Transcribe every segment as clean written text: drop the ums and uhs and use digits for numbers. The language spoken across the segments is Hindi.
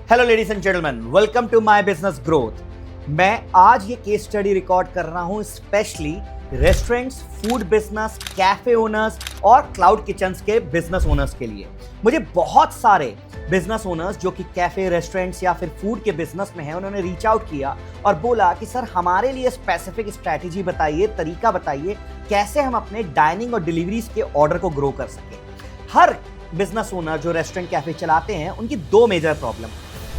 Hello ladies and gentleman, welcome to my business growth. मैं आज ये केस स्टडी रिकॉर्ड कर रहा हूँ specially restaurants, food business, cafe owners और क्लाउड किचन्स के बिजनेस ओनर्स के लिए। मुझे बहुत सारे बिजनेस ओनर्स जो कि कैफे, रेस्टोरेंट्स या फिर फूड के बिजनेस में हैं, उन्होंने रीच आउट किया और बोला कि सर हमारे लिए स्पेसिफिक स्ट्रैटेजी बताइए, तरीका बताइए कैसे हम अपने डाइनिंग और डिलीवरीज के ऑर्डर को ग्रो कर सकें। हर बिजनेस ओनर जो रेस्टोरेंट कैफे चलाते हैं उनकी दो मेजर प्रॉब्लम।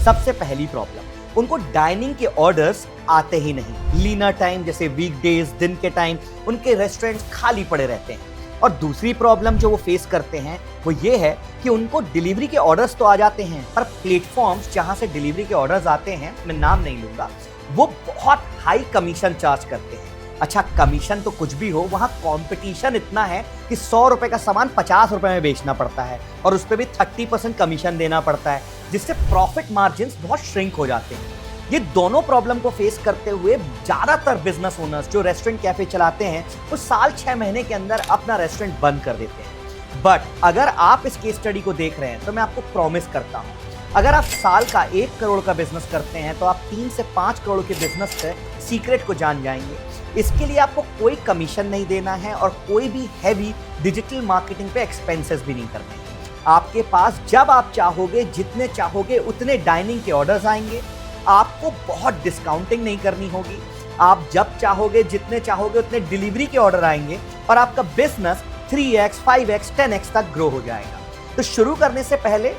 सबसे पहली प्रॉब्लम, उनको डाइनिंग के ऑर्डर्स आते ही नहीं। लीनर टाइम जैसे वीकडेज, दिन के टाइम उनके रेस्टोरेंट्स खाली पड़े रहते हैं। और दूसरी प्रॉब्लम जो वो फेस करते हैं वो ये है कि उनको डिलीवरी के ऑर्डर्स तो आ जाते हैं, पर प्लेटफॉर्म्स जहां से डिलीवरी के ऑर्डर्स आते हैं, मैं नाम नहीं लूंगा, वो बहुत हाई कमीशन चार्ज करते हैं। अच्छा, कमीशन तो कुछ भी हो, वहां कंपटीशन इतना है कि 100 रुपए का सामान 50 रुपए में बेचना पड़ता है और उस पर भी 30% कमीशन देना पड़ता है, जिससे प्रॉफिट मार्जिन्स बहुत श्रिंक हो जाते हैं। ये दोनों प्रॉब्लम को फेस करते हुए ज्यादातर बिजनेस ओनर्स जो रेस्टोरेंट कैफे चलाते हैं वो साल 6 महीने के अंदर अपना रेस्टोरेंट बंद कर देते हैं। बट अगर आप इस केस स्टडी को देख रहे हैं तो मैं आपको प्रॉमिस करता हूं, अगर आप साल का 1 करोड़ का बिजनेस करते हैं तो आप 3 से 5 करोड़ के बिजनेस के सीक्रेट को जान जाएंगे। इसके लिए आपको कोई कमीशन नहीं देना है और कोई भी हैवी डिजिटल मार्केटिंग पे एक्सपेंसेस भी नहीं करने हैं। आपके पास जब आप चाहोगे, जितने चाहोगे उतने डाइनिंग के ऑर्डर्स आएंगे। आपको बहुत डिस्काउंटिंग नहीं करनी होगी। आप जब चाहोगे, जितने चाहोगे उतने डिलीवरी के ऑर्डर आएंगे और आपका बिजनेस 3x, 5x, 10x तक ग्रो हो जाएगा। तो शुरू करने से पहले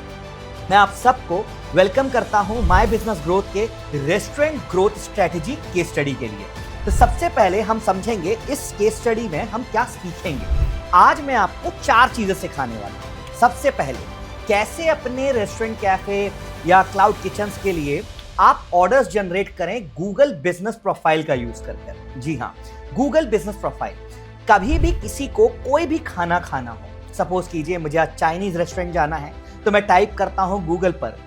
मैं आप सबको वेलकम करता हूं माय बिजनेस ग्रोथ के restaurant growth strategy case study के लिए। तो सबसे पहले हम समझेंगे इस केस स्टडी में हम क्या सीखेंगे। आज मैं आपको 4 चीजें सिखाने वाला हूं। सबसे पहले, कैसे अपने रेस्टोरेंट, कैफे या क्लाउड किचन्स के लिए आप ऑर्डर्स जनरेट करें गूगल बिजनेस प्रोफाइल का यूज करके। जी हाँ, गूगल बिजनेस प्रोफाइल। कभी भी किसी को कोई भी खाना खाना हो, सपोज कीजिए मुझे आज चाइनीज रेस्टोरेंट जाना है, तो मैं टाइप करता हूं गूगल पर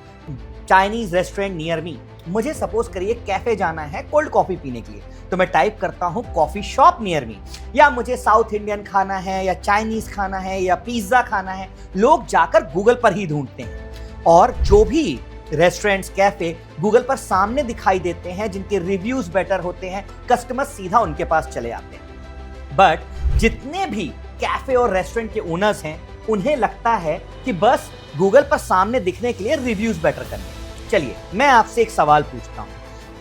चाइनीज रेस्टोरेंट नियर मी। मुझे सपोज करिए कैफे जाना है कोल्ड कॉफी पीने के लिए, तो मैं टाइप करता हूं कॉफी शॉप नियर मी। या मुझे साउथ इंडियन खाना है या चाइनीज खाना है या पिज्जा खाना है, लोग जाकर गूगल पर ही ढूंढते हैं। और जो भी रेस्टोरेंट्स, कैफे गूगल पर सामने दिखाई देते हैं, जिनके रिव्यूज बेटर होते हैं, कस्टमर सीधा उनके पास चले आते हैं। बट जितने भी कैफे और रेस्टोरेंट के ओनर्स हैं, उन्हें लगता है कि बस गूगल पर सामने दिखने के लिए रिव्यूज बेटर करने। चलिए मैं आपसे एक सवाल पूछता हूं,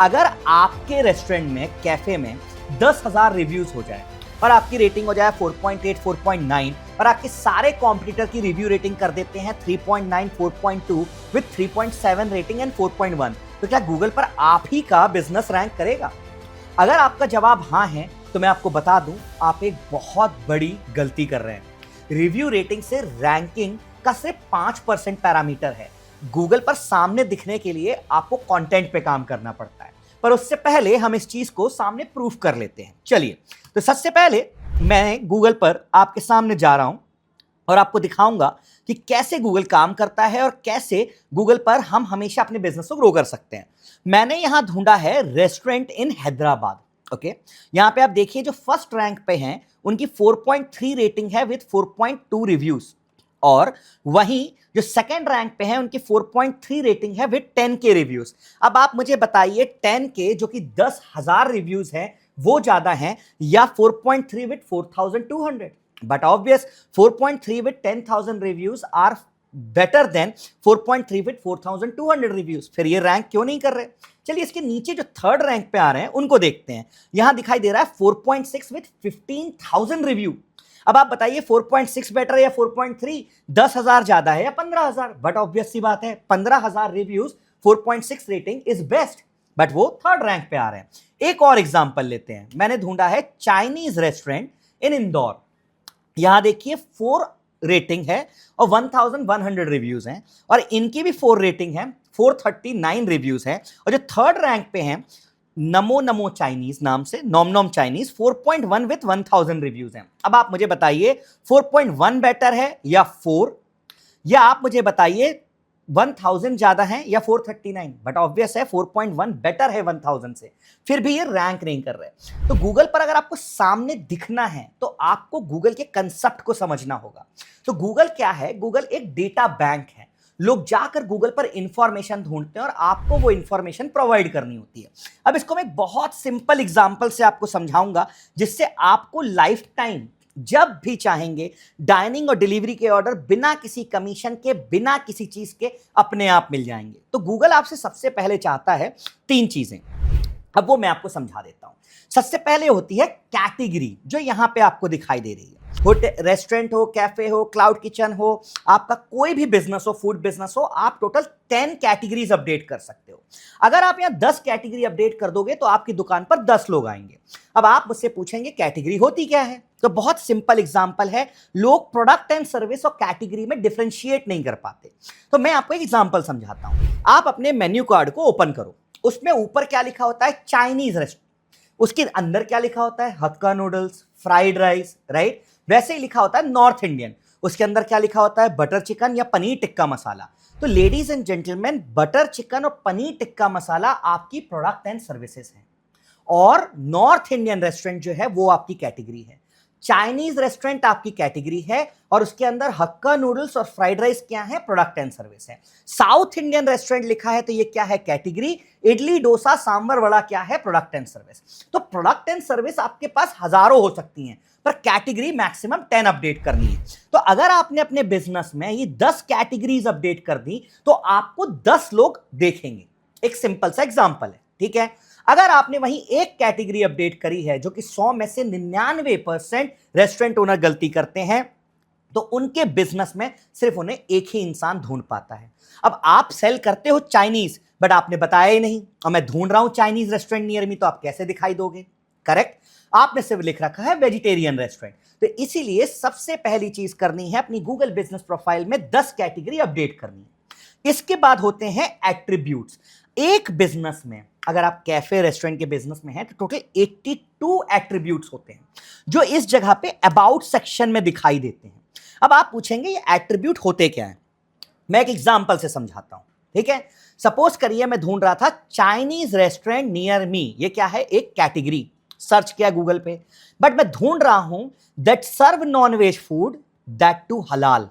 अगर आपके रेस्टोरेंट में, कैफे में 10,000 रिव्यूज हो जाए और आपकी रेटिंग हो जाए 4.8, 4.9 और आपके सारे कॉम्पिटिटर की रिव्यू रेटिंग कर देते हैं 3.9, 4.2 विद 3.7 रेटिंग एंड 4.1, तो क्या गूगल पर आप ही का बिजनेस रैंक करेगा? अगर आपका जवाब हाँ है तो मैं आपको बता दूं, आप एक बहुत बड़ी गलती कर रहे हैं। रिव्यू रेटिंग से रैंकिंग का सिर्फ 5% पैरामीटर है। गूगल पर सामने दिखने के लिए आपको कंटेंट पे काम करना पड़ता है, पर उससे पहले हम इस चीज को सामने प्रूफ कर लेते हैं। चलिए, तो सबसे पहले मैं गूगल पर आपके सामने जा रहा हूं और आपको दिखाऊंगा कि कैसे गूगल काम करता है और कैसे गूगल पर हम हमेशा अपने बिजनेस को ग्रो कर सकते हैं। मैंने यहां ढूंढा है रेस्टोरेंट इन हैदराबाद। ओके, यहां पे आप देखिए जो फर्स्ट रैंक पे हैं उनकी 4.3 रेटिंग है विद 4.2 रिव्यूज, और वहीं जो सेकंड रैंक पे है उनकी 4.3 रेटिंग है विद 10 के रिव्यूज। अब आप मुझे बताइए 10 के जो कि 10,000 रिव्यूज हैं वो ज्यादा हैं या 4.3 with 4,200? But obvious 4.3 with 10,000 reviews are better than 4.3 with 4,200 reviews. फिर ये रैंक क्यों नहीं कर रहे? चलिए इसके नीचे जो थर्ड रैंक पे आ रहे हैं उनको देखते हैं। यहां दिखाई दे रहा है 4.6 विद 15,000 रिव्यू। अब आप बताइए 4.6 बेटर है या 4.3? 10,000 ज्यादा है या 15,000? बट ऑब्वियस सी बात है 15,000 reviews, 4.6 rating is best, but वो थर्ड रैंक पे आ रहे हैं। एक और एग्जांपल लेते हैं। मैंने ढूंढा है चाइनीज रेस्टोरेंट इन इंदौर। यहां देखिए 4 रेटिंग है और 1,100 रिव्यूज हैं, और इनकी भी 4 रेटिंग है, 439 रिव्यूज हैं। और जो थर्ड रैंक पे हैं नमो नमो चाइनीज नाम से, नॉम नॉम चाइनीज, 4.1 विद 1,000 रिव्यूज हैं। अब आप मुझे बताइए 4.1 बेटर है या 4, या आप मुझे बताइए 1,000 ज्यादा है या 439? बट ऑब्वियस है 4.1 बेटर है 1,000 से, फिर भी ये रैंक नहीं कर रहे। तो गूगल पर अगर आपको सामने दिखना है तो आपको गूगल के कंसेप्ट को समझना होगा। तो गूगल क्या है? गूगल एक डेटा बैंक है। लोग जाकर गूगल पर इंफॉर्मेशन ढूंढते हैं और आपको वो इंफॉर्मेशन प्रोवाइड करनी होती है। अब इसको मैं एक बहुत सिंपल एग्जांपल से आपको समझाऊंगा, जिससे आपको लाइफ टाइम जब भी चाहेंगे डाइनिंग और डिलीवरी के ऑर्डर बिना किसी कमीशन के, बिना किसी चीज के अपने आप मिल जाएंगे। तो गूगल आपसे सबसे पहले चाहता है 3 चीजें। अब वो मैं आपको समझा देता हूं। सबसे पहले होती है कैटेगरी, जो यहां पे आपको दिखाई दे रही है। होटल, रेस्टोरेंट हो, कैफे हो, क्लाउड किचन हो, आपका कोई भी बिजनेस हो, फूड बिजनेस हो, आप टोटल 10 कैटेगरीज अपडेट कर सकते हो। अगर आप यहां 10 कैटेगरी अपडेट कर दोगे तो आपकी दुकान पर 10 लोग आएंगे। अब आप मुझसे पूछेंगे कैटेगरी होती क्या है, तो बहुत सिंपल एग्जांपल है। लोग प्रोडक्ट एंड सर्विस और कैटेगरी में डिफरेंशिएट नहीं कर पाते। तो मैं आपको एक एग्जांपल समझाता हूं। आप अपने मेन्यू कार्ड को ओपन करो, उसमें ऊपर क्या लिखा होता है, चाइनीज रेस्टोरेंट। उसके अंदर क्या लिखा होता है, हक्का नूडल्स, फ्राइड राइस, राइट। वैसे ही लिखा होता है नॉर्थ इंडियन, उसके अंदर क्या लिखा होता है, बटर चिकन या पनीर टिक्का मसाला। तो ladies and gentleman, butter chicken और पनीर टिक्का मसाला आपकी प्रोडक्ट एंड सर्विसेज हैं, और नॉर्थ इंडियन रेस्टोरेंट जो है वो आपकी कैटेगरी है। चाइनीज रेस्टोरेंट आपकी कैटेगरी है और उसके अंदर हक्का नूडल्स और फ्राइड राइस क्या है, प्रोडक्ट एंड सर्विस है। साउथ इंडियन रेस्टोरेंट लिखा है तो ये क्या है, कैटेगरी। इडली डोसा सांभर वड़ा क्या है, प्रोडक्ट एंड सर्विस। तो प्रोडक्ट एंड सर्विस आपके पास हजारों हो सकती हैं, पर कैटेगरी मैक्सिमम 10 अपडेट करनी है। तो अगर आपने अपने बिजनेस में ये 10 कैटेगरीज अपडेट कर दी तो आपको 10 लोग देखेंगे। एक सिंपल सा एग्जांपल है, ठीक है। अगर आपने वहीं एक कैटेगरी अपडेट करी है, जो कि 100 में से 99% रेस्टोरेंट ओनर गलती करते हैं, तो उनके बिजनेस में सिर्फ उन्हें एक ही इंसान ढूंढ पाता है। अब आप सेल करते हो चाइनीज, बट आपने बताया ही नहीं, और मैं ढूंढ रहा हूं चाइनीज रेस्टोरेंट नियर मी, तो आप कैसे दिखाई दोगे, करेक्ट। आपने सिर्फ लिख रखा है वेजिटेरियन रेस्टोरेंट। तो इसीलिए सबसे पहली चीज करनी है, अपनी गूगल बिजनेस प्रोफाइल में 10 कैटेगरी अपडेट करनी है। इसके बाद होते हैं एट्रीब्यूट्स। एक बिजनेस में, अगर आप कैफे रेस्टोरेंट के बिजनेस में हैं, तो टोटल 82 एट्रीब्यूट्स होते हैं, जो इस जगह पे अबाउट सेक्शन में दिखाई देते हैं। अब आप पूछेंगे ये एट्रीब्यूट होते क्या हैं, मैं एक एग्जांपल से समझाता हूं, ठीक है। सपोज करिए मैं ढूंढ रहा था चाइनीज रेस्टोरेंट नियर मी, ये क्या है, एक कैटेगरी, सर्च किया गूगल पे, बट मैं ढूंढ रहा हूं that serve non veg food, that too हलाल।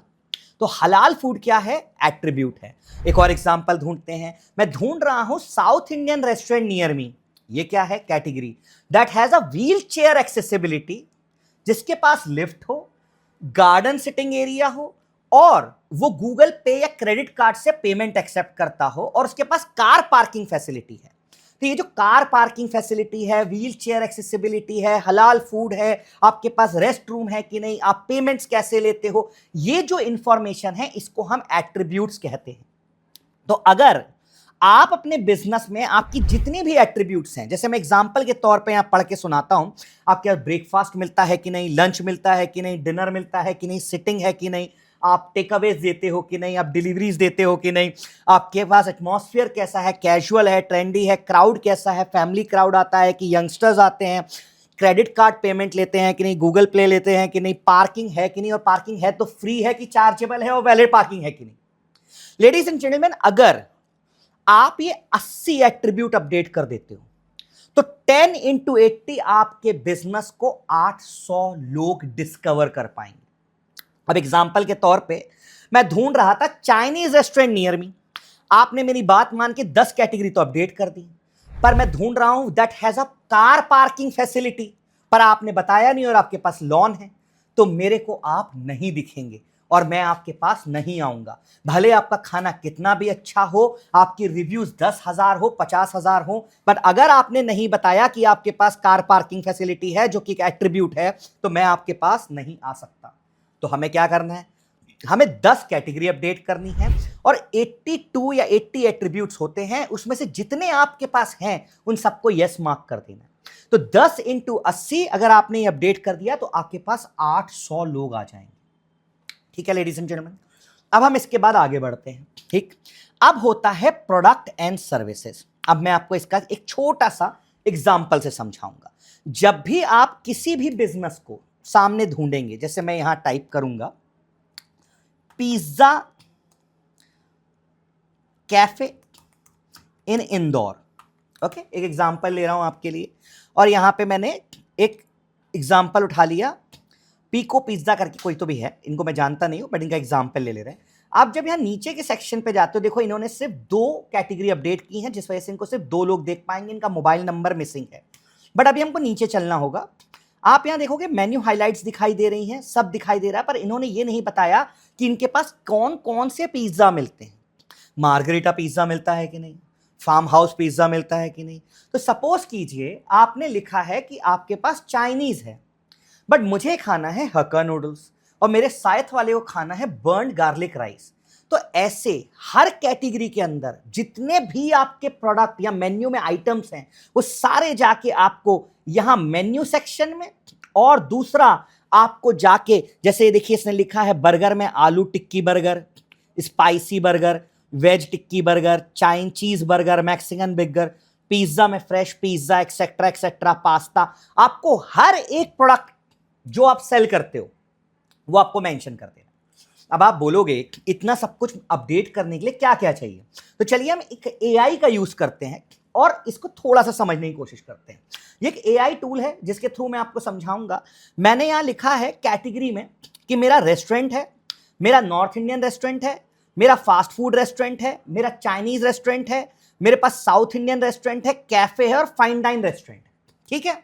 तो हलाल फूड क्या है, एट्रीब्यूट है। एक और एग्जांपल ढूंढते हैं, मैं ढूंढ रहा हूं south Indian restaurant near me, ये क्या है, category, that has a wheel chair accessibility, जिसके पास लिफ्ट हो, गार्डन सिटिंग एरिया हो, और वो गूगल पे या क्रेडिट कार्ड से पेमेंट एक्सेप्ट करता हो, और उसके पास कार पार्किंग फैसिलिटी है। तो ये जो कार पार्किंग फैसिलिटी है, व्हील चेयर एक्सेसिबिलिटी है, हलाल फूड है, आपके पास रेस्ट रूम है कि नहीं, आप पेमेंट्स कैसे लेते हो, ये जो इंफॉर्मेशन है इसको हम एट्रीब्यूट्स कहते हैं। तो अगर आप अपने बिजनेस में आपकी जितनी भी एट्रीब्यूट्स हैं, जैसे मैं एग्जांपल के तौर पे यहां पढ़ के सुनाता हूं, आपके पास ब्रेकफास्ट मिलता है कि नहीं, लंच मिलता है कि नहीं, डिनर मिलता है कि नहीं, सिटिंग है कि नहीं, आप टेक अवेज देते हो कि नहीं, आप डिलीवरीज देते हो कि नहीं, आपके पास एटमॉस्फेयर कैसा है, कैजुअल है, ट्रेंडी है, क्राउड कैसा है, फैमिली क्राउड आता है कि यंगस्टर्स आते हैं, क्रेडिट कार्ड पेमेंट लेते हैं कि नहीं, गूगल पे लेते हैं कि नहीं, पार्किंग है कि नहीं, और पार्किंग है तो फ्री है कि चार्जेबल है, और वैलिड पार्किंग है कि नहीं। लेडीज एंड जेंटलमैन, अगर आप ये 80 एट्रीब्यूट अपडेट कर देते हो तो 10 into 80 आपके बिजनेस को 800 लोग डिस्कवर कर पाएंगे। अब एग्जांपल के तौर पे मैं ढूंढ रहा था चाइनीज रेस्टोरेंट नियर मी, आपने मेरी बात मान के 10 कैटेगरी तो अपडेट कर दी, पर मैं ढूंढ रहा हूं that has a car parking facility, पर आपने बताया नहीं और आपके पास लॉन है, तो मेरे को आप नहीं दिखेंगे और मैं आपके पास नहीं आऊंगा। भले आपका खाना कितना भी अच्छा हो, आपकी रिव्यूज 10,000 हो, 50,000 हो, बट अगर आपने नहीं बताया कि आपके पास कार पार्किंग फैसिलिटी है, जो कि एक एट्रीब्यूट है, तो मैं आपके पास नहीं आ सकता। तो हमें क्या करना है, हमें 10 कैटेगरी अपडेट करनी है, और 82 या 80 एट्रीब्यूट्स होते हैं, उसमें से जितने आपके पास हैं उन सबको यस मार्क कर देना। तो 10 into 80 अगर आपने ये अपडेट कर दिया तो आपके पास 800 लोग आ जाएंगे। ठीक है लेडीज एंड जेंटलमैन, अब हम इसके बाद आगे बढ़ते हैं। ठीक, अब होता है प्रोडक्ट एंड सर्विसेज। अब मैं आपको इसका एक छोटा सा एग्जांपल से समझाऊंगा। जब भी आप किसी भी बिजनेस को सामने ढूंढेंगे, जैसे मैं यहां टाइप करूंगा pizza cafe in Indore, okay, एक एग्जांपल ले रहा हूं आपके लिए, और यहां पे मैंने एक एग्जांपल उठा लिया, पीको पिज्जा करके कोई तो भी है, इनको मैं जानता नहीं हूं बट इनका एग्जांपल ले रहे हैं। आप जब यहाँ नीचे के सेक्शन पे जाते हो, देखो इन्होंने सिर्फ 2 कैटेगरी अपडेट की हैं, जिस वजह से इनको सिर्फ 2 लोग देख पाएंगे, इनका मोबाइल नंबर मिसिंग है। बट अभी हमको नीचे चलना होगा। आप यहाँ देखोगे मेन्यू हाइलाइट्स दिखाई दे रही हैं, सब दिखाई दे रहा है, पर इन्होंने ये नहीं बताया कि इनके पास कौन कौन से पिज्जा मिलते हैं। मार्गरीटा पिज्जा मिलता है कि नहीं, फार्म हाउस पिज्जा मिलता है कि नहीं। तो सपोज कीजिए आपने लिखा है कि आपके पास चाइनीज है, बट मुझे खाना है हक्का नूडल्स और मेरे साथ वाले को खाना है बर्न्ड गार्लिक राइस। तो ऐसे हर कैटेगरी के अंदर जितने भी आपके प्रोडक्ट या मेन्यू में आइटम्स हैं, वो सारे जाके आपको यहां मेन्यू सेक्शन में, और दूसरा आपको जाके, जैसे देखिए इसने लिखा है बर्गर में आलू टिक्की बर्गर, स्पाइसी बर्गर, वेज टिक्की बर्गर, चाइन चीज बर्गर, मैक्सिकन बर्गर, पिज्जा में fresh pizza, etcetera etcetera, pasta. आपको हर एक प्रोडक्ट जो आप सेल करते हो वो आपको मेंशन कर देना। अब आप बोलोगे इतना सब कुछ अपडेट करने के लिए क्या क्या चाहिए, तो चलिए हम एक एआई का यूज करते हैं और इसको थोड़ा सा समझने की कोशिश करते हैं। ये एक एआई टूल है जिसके थ्रू मैं आपको समझाऊंगा। मैंने यहां लिखा है कैटेगरी में कि मेरा रेस्टोरेंट है, मेरा नॉर्थ इंडियन रेस्टोरेंट है, मेरा फास्ट फूड रेस्टोरेंट है, मेरा चाइनीज रेस्टोरेंट है, मेरे पास साउथ इंडियन रेस्टोरेंट है, कैफे है और फाइन डाइन रेस्टोरेंट है। ठीक है,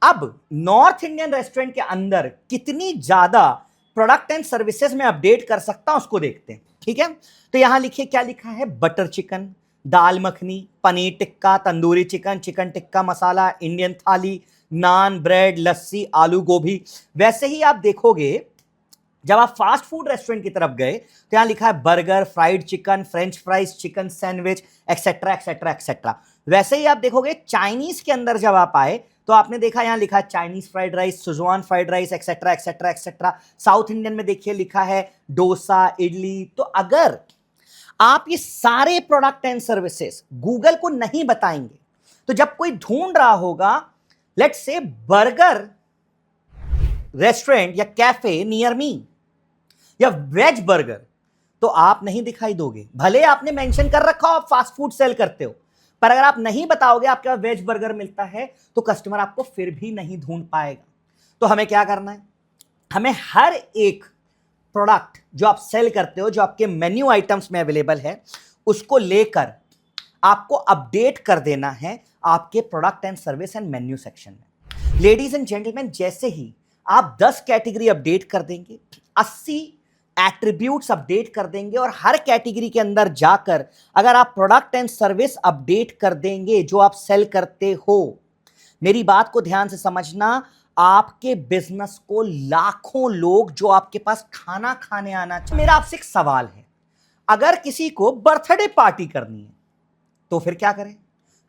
अब नॉर्थ इंडियन रेस्टोरेंट के अंदर कितनी ज्यादा प्रोडक्ट एंड सर्विसेज में अपडेट कर सकता हूं उसको देखते हैं। ठीक है, तो यहां लिखिए क्या लिखा है, बटर चिकन, दाल makhani, paneer tikka, tandoori chicken, chicken tikka masala, Indian थाली, नान, ब्रेड, लस्सी, आलू गोभी। वैसे ही आप देखोगे जब आप फास्ट फूड रेस्टोरेंट की तरफ गए तो यहां लिखा है burger, fried chicken, French fries, chicken sandwich, etcetera etcetera etcetera. वैसे ही आप देखोगे चाइनीज के अंदर जब आप आए तो आपने देखा यहां लिखा है Chinese fried rice, Schezwan fried rice, etcetera etcetera etcetera. South Indian में देखिए लिखा है डोसा, इडली। तो अगर आप ये सारे प्रोडक्ट एंड सर्विसेज गूगल को नहीं बताएंगे तो जब कोई ढूंढ रहा होगा लेट्स से बर्गर रेस्टोरेंट या कैफे नियर मी या वेज बर्गर, तो आप नहीं दिखाई दोगे। भले आपने मेंशन कर रखा हो आप फास्ट फूड सेल करते हो, पर अगर आप नहीं बताओगे आपके पास वेज बर्गर मिलता है तो कस्टमर आपको फिर भी नहीं ढूंढ पाएगा। तो हमें क्या करना है, हमें हर एक प्रोडक्ट जो आप सेल करते हो, जो आपके मेन्यू आइटम्स में अवेलेबल है, उसको लेकर आपको अपडेट कर देना है आपके product and service and menu section में। लेडीज एंड जेंटलमैन, जैसे ही आप 10 कैटेगरी अपडेट कर देंगे, 80 एट्रीब्यूट्स अपडेट कर देंगे, और हर कैटेगरी के अंदर जाकर अगर आप प्रोडक्ट एंड सर्विस अपडेट कर देंगे जो आप सेल करते हो, मेरी बात को ध्यान से समझना, आपके बिजनेस को लाखों लोग जो आपके पास खाना खाने आना चाहिए। मेरा आपसे एक सवाल है, अगर किसी को बर्थडे पार्टी करनी है तो फिर क्या करें,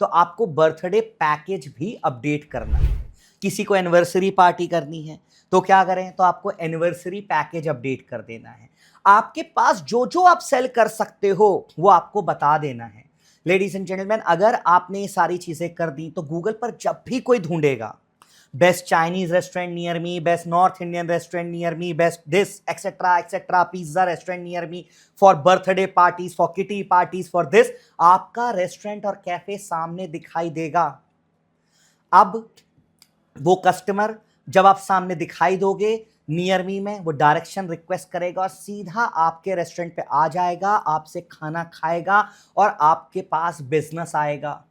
तो आपको बर्थडे पैकेज भी अपडेट करना है। किसी को एनिवर्सरी पार्टी करनी है तो क्या करें, तो आपको एनिवर्सरी पैकेज अपडेट कर देना है। आपके पास जो जो आप सेल कर सकते हो वो आपको बता देना है। लेडीज एंड जेंटलमैन, अगर आपने ये सारी चीजें कर दी तो गूगल पर जब भी कोई ढूंढेगा best Chinese restaurant near me, best north Indian restaurant near me, best this etcetera etcetera, pizza restaurant near me, for birthday parties, for kitty parties, for this, आपका रेस्टोरेंट और कैफे सामने दिखाई देगा। अब वो कस्टमर जब आप सामने दिखाई दोगे नियर मी में, वो डायरेक्शन रिक्वेस्ट करेगा और सीधा आपके रेस्टोरेंट पे आ जाएगा, आपसे खाना खाएगा और आपके पास बिजनेस आएगा।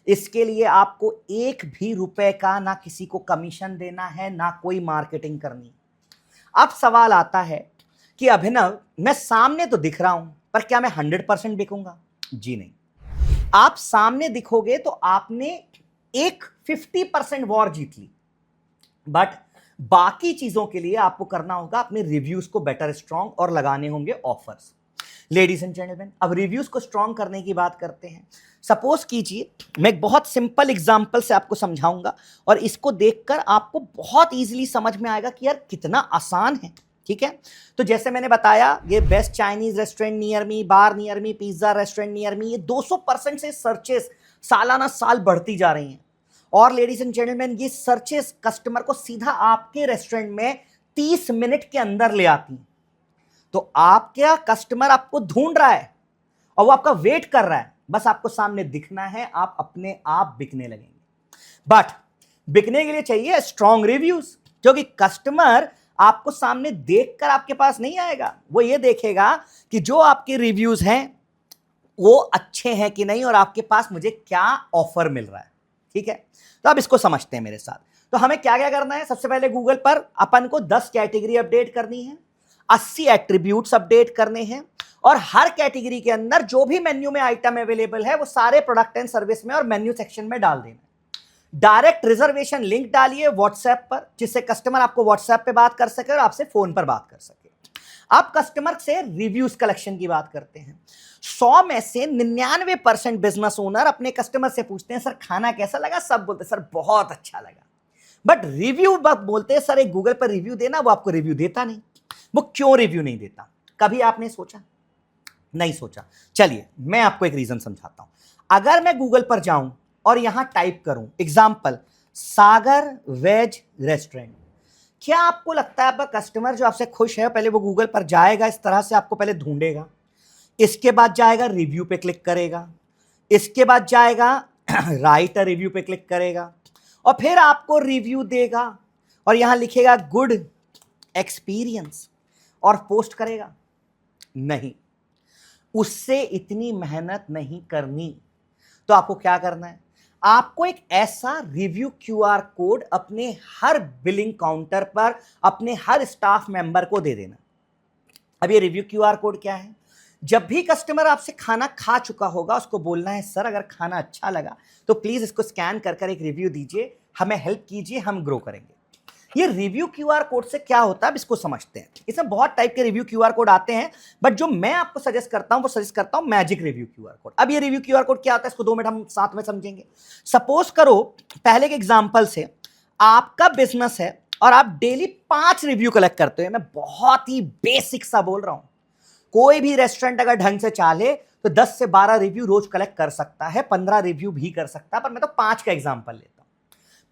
इसके लिए आपको एक भी रुपए का ना किसी को कमीशन देना है, ना कोई मार्केटिंग करनी। अब सवाल आता है कि अभिनव, मैं सामने तो दिख रहा हूं पर क्या मैं 100% बिकूंगा? जी नहीं। आप सामने दिखोगे तो आपने एक 50% वॉर जीत ली, बट बाकी चीजों के लिए आपको करना होगा अपने रिव्यूज को बेटर स्ट्रॉन्ग और लगाने होंगे ऑफर्स। लेडीज एंड जेंटलमैन, अब रिव्यूज को स्ट्रॉन्ग करने की बात करते हैं। सपोज कीजिए मैं एक बहुत सिंपल एग्जांपल से आपको समझाऊंगा और इसको देखकर आपको बहुत इजीली समझ में आएगा कि यार कितना आसान है। ठीक है, तो जैसे मैंने बताया, ये best Chinese restaurant near me, bar near me, pizza restaurant near me, ये 200% से सर्चेस सालाना साल बढ़ती जा रही हैं। और लेडीज एंड जेंटलमैन, ये सर्चेस कस्टमर को सीधा आपके रेस्टोरेंट में 30 मिनट के अंदर ले आती। तो आपका कस्टमर आपको ढूंढ रहा है और वो आपका वेट कर रहा है, बस आपको सामने दिखना है, आप अपने आप बिकने लगेंगे। बट बिकने के लिए चाहिए स्ट्रॉन्ग रिव्यूज, क्योंकि कस्टमर आपको सामने देखकर आपके पास नहीं आएगा, वो ये देखेगा कि जो आपके रिव्यूज हैं वो अच्छे हैं कि नहीं और आपके पास मुझे क्या ऑफर मिल रहा है। ठीक है, तो अब इसको समझते हैं मेरे साथ। तो हमें क्या क्या करना है, सबसे पहले गूगल पर अपन को 10 कैटेगरी अपडेट करनी है, 80 एट्रीब्यूट्स अपडेट करने हैं और हर कैटेगरी के अंदर जो भी मेन्यू में आइटम अवेलेबल है वो सारे प्रोडक्ट एंड सर्विस में और मेन्यू सेक्शन में डाल देना। डायरेक्ट रिजर्वेशन लिंक डालिए व्हाट्सएप पर, जिससे कस्टमर आपको व्हाट्सएप पे बात कर सके और आपसे फोन पर बात कर सके। अब कस्टमर से रिव्यूज कलेक्शन की बात करते हैं। 100 में से 99% बिजनेस ओनर अपने कस्टमर से पूछते हैं सर खाना कैसा लगा, सब बोलते सर बहुत अच्छा लगा। बट रिव्यू बोलते हैं सर एक गूगल पर रिव्यू देना, वो आपको रिव्यू देता नहीं। वो क्यों रिव्यू नहीं देता, कभी आपने सोचा? नहीं सोचा। चलिए मैं आपको एक रीजन समझाता हूं। अगर मैं गूगल पर जाऊं और यहां टाइप करूं एग्जाम्पल सागर वेज रेस्टोरेंट, क्या आपको लगता है आपका कस्टमर जो आपसे खुश है पहले वो गूगल पर जाएगा, इस तरह से आपको पहले ढूंढेगा, इसके बाद जाएगा रिव्यू पे क्लिक करेगा, इसके बाद जाएगा राइट अ रिव्यू पे क्लिक करेगा और फिर आपको रिव्यू देगा और यहां लिखेगा गुड एक्सपीरियंस और पोस्ट करेगा? नहीं, उससे इतनी मेहनत नहीं करनी। तो आपको क्या करना है, आपको एक ऐसा रिव्यू क्यूआर कोड अपने हर बिलिंग काउंटर पर अपने हर स्टाफ मेंबर को दे देना। अब ये रिव्यू क्यूआर कोड क्या है, जब भी कस्टमर आपसे खाना खा चुका होगा उसको बोलना है सर अगर खाना अच्छा लगा तो प्लीज इसको स्कैन कर एक रिव्यू दीजिए, हमें हेल्प कीजिए, हम ग्रो करेंगे। ये रिव्यू क्यूआर कोड से क्या होता है अब इसको समझते हैं। इसमें बहुत टाइप के रिव्यू क्यूआर कोड आते हैं, बट जो मैं आपको सजेस्ट करता हूं वो सजेस्ट करता हूं मैजिक रिव्यू क्यूआर कोड। अब ये रिव्यू क्यूआर कोड क्या होता है इसको 2 मिनट हम साथ में समझेंगे। सपोज करो पहले के एग्जांपल से आपका बिजनेस है और आप डेली 5 रिव्यू कलेक्ट करते हो। मैं बहुत ही बेसिक सा बोल रहा हूं, कोई भी रेस्टोरेंट अगर ढंग से चाले तो 10 से 12 रिव्यू रोज कलेक्ट कर सकता है, 15 रिव्यू भी कर सकता है, पर मैं तो 5 का एग्जांपल लेता हूं।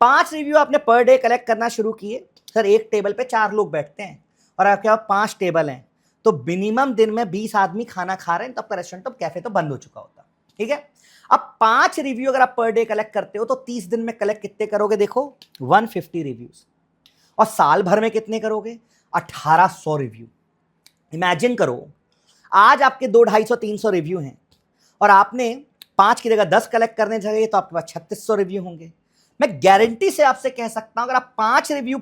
5 रिव्यू आपने पर डे कलेक्ट करना शुरू किए। सर एक टेबल पे 4 लोग बैठते हैं और आपके पास 5 टेबल हैं, तो मिनिमम दिन में 20 आदमी खाना खा रहे हैं, तो आपका रेस्टोरेंट तो कैफे तो बंद हो चुका होता। ठीक है, अब 5 रिव्यू अगर आप पर डे कलेक्ट करते हो तो 30 दिन में कलेक्ट कितने करोगे, देखो 150 रिव्यूज। और साल भर में कितने करोगे, 1800 रिव्यू। इमेजिन करो आज आपके 200, 250, 300 रिव्यू हैं और आपने 5 की जगह 10 कलेक्ट करने चाहिए तो आपके पास 3600 रिव्यू होंगे। मैं गारंटी से आपसे कह सकता हूं अगर आप 5 रिव्यू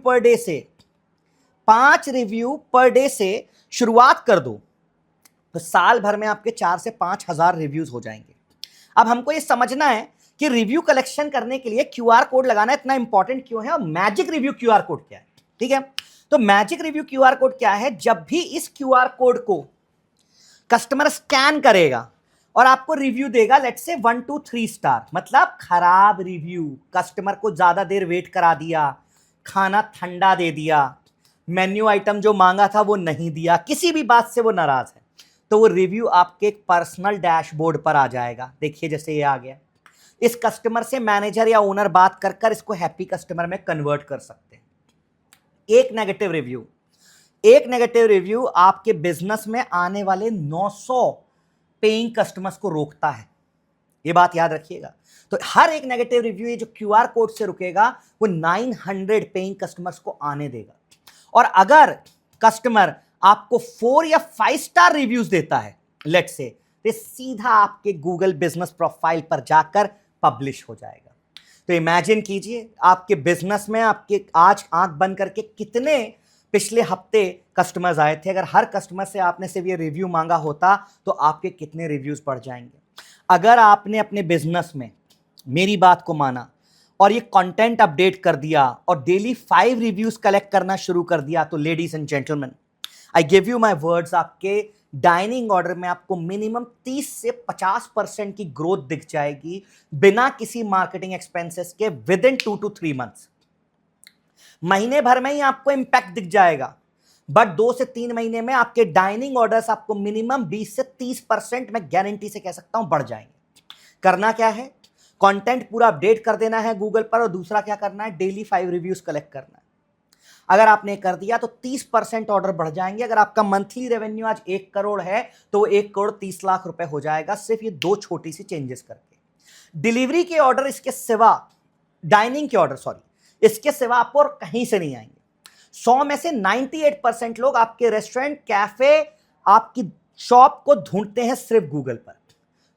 पर डे से शुरुआत कर दो तो साल भर में आपके 4 से 5 हजार रिव्यूज हो जाएंगे। अब हमको ये समझना है कि रिव्यू कलेक्शन करने के लिए क्यूआर कोड लगाना इतना इंपॉर्टेंट क्यों है और मैजिक रिव्यू क्यूआर कोड क्या है। ठीक है, तो मैजिक रिव्यू क्यूआर कोड क्या है, जब भी इस क्यूआर कोड को कस्टमर स्कैन करेगा और आपको रिव्यू देगा, लेट्स से 1 to 3 स्टार, मतलब खराब रिव्यू, कस्टमर को ज्यादा देर वेट करा दिया, खाना ठंडा दे दिया, मेन्यू आइटम जो मांगा था वो नहीं दिया, किसी भी बात से वो नाराज है, तो वो रिव्यू आपके एक पर्सनल डैशबोर्ड पर आ जाएगा। देखिए जैसे ये आ गया, इस कस्टमर से मैनेजर या ओनर बात कर इसको हैप्पी कस्टमर में कन्वर्ट कर सकते हैं। एक नेगेटिव रिव्यू आपके बिजनेस में आने वाले 900 पेइंग कस्टमर्स को रोकता है, ये बात याद रखिएगा। तो हर एक नेगेटिव रिव्यू ये जो क्यूआर कोड से रुकेगा वो 900 पेइंग कस्टमर्स को आने देगा। और अगर कस्टमर आपको 4 या 5 स्टार रिव्यूज देता है लेट्स से, तो सीधा आपके गूगल बिजनेस प्रोफाइल पर जाकर पब्लिश हो जाएगा। तो इमेजिन कीजिए आपके बिजनेस में आपके आज आंख बंद करके कितने पिछले हफ्ते कस्टमर्स आए थे। अगर हर कस्टमर से आपने सिर्फ ये रिव्यू मांगा होता तो आपके कितने रिव्यूज बढ़ जाएंगे। अगर आपने अपने बिजनेस में मेरी बात को माना और ये कंटेंट अपडेट कर दिया और डेली 5 रिव्यूज कलेक्ट करना शुरू कर दिया, तो ladies and gentleman I give you my words, आपके डाइनिंग ऑर्डर में आपको मिनिमम 30 से 50% की ग्रोथ दिख जाएगी बिना किसी मार्केटिंग एक्सपेंसेस के विद इन 2 to 3 मंथ्स। महीने भर में ही आपको इंपैक्ट दिख जाएगा, बट 2 से 3 महीने में आपके डाइनिंग ऑर्डर्स आपको मिनिमम 20 से 30% मैं गारंटी से कह सकता हूं बढ़ जाएंगे। करना क्या है, कंटेंट पूरा अपडेट कर देना है गूगल पर और दूसरा क्या करना है, डेली 5 रिव्यूज कलेक्ट करना है। अगर आपने कर दिया तो 30% ऑर्डर बढ़ जाएंगे। अगर आपका मंथली रेवेन्यू आज 1 करोड़ है तो 1 करोड़ 30 लाख रुपए हो जाएगा, सिर्फ ये 2 छोटी सी चेंजेस करके। डिलीवरी के ऑर्डर इसके सिवा, डाइनिंग के ऑर्डर सॉरी, इसके सिवा आपको और कहीं से नहीं आएंगे। 100 में से 98% लोग आपके रेस्टोरेंट, कैफे, आपकी शॉप को ढूंढते हैं सिर्फ गूगल पर।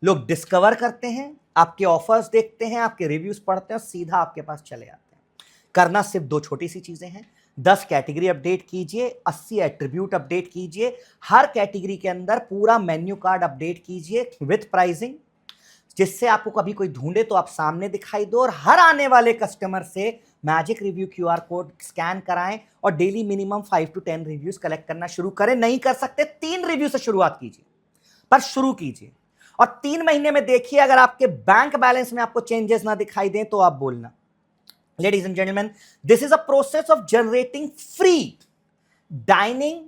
लोग डिस्कवर करते हैं, आपके ऑफर्स देखते हैं, आपके रिव्यूज पढ़ते हैं और सीधा आपके पास चले आते हैं। करना सिर्फ 2 छोटी सी चीजें हैं। 10 कैटेगरी अपडेट कीजिए, 80 एट्रीब्यूट अपडेट कीजिए, हर कैटेगरी के अंदर पूरा मेन्यू कार्ड अपडेट कीजिए विथ प्राइसिंग, जिससे आपको कभी कोई ढूंढे तो आप सामने दिखाई दो, और हर आने वाले कस्टमर से magic review QR code scan कराएं और daily minimum 5 to 10 reviews collect करना शुरू करें। नहीं कर सकते 3 रिव्यू से शुरुआत कीजिए, पर शुरू कीजिए, और 3 महीने में देखिए अगर आपके बैंक बैलेंस में आपको चेंजेस ना दिखाई दें तो आप बोलना। Ladies and gentleman, this is a process of generating free dining,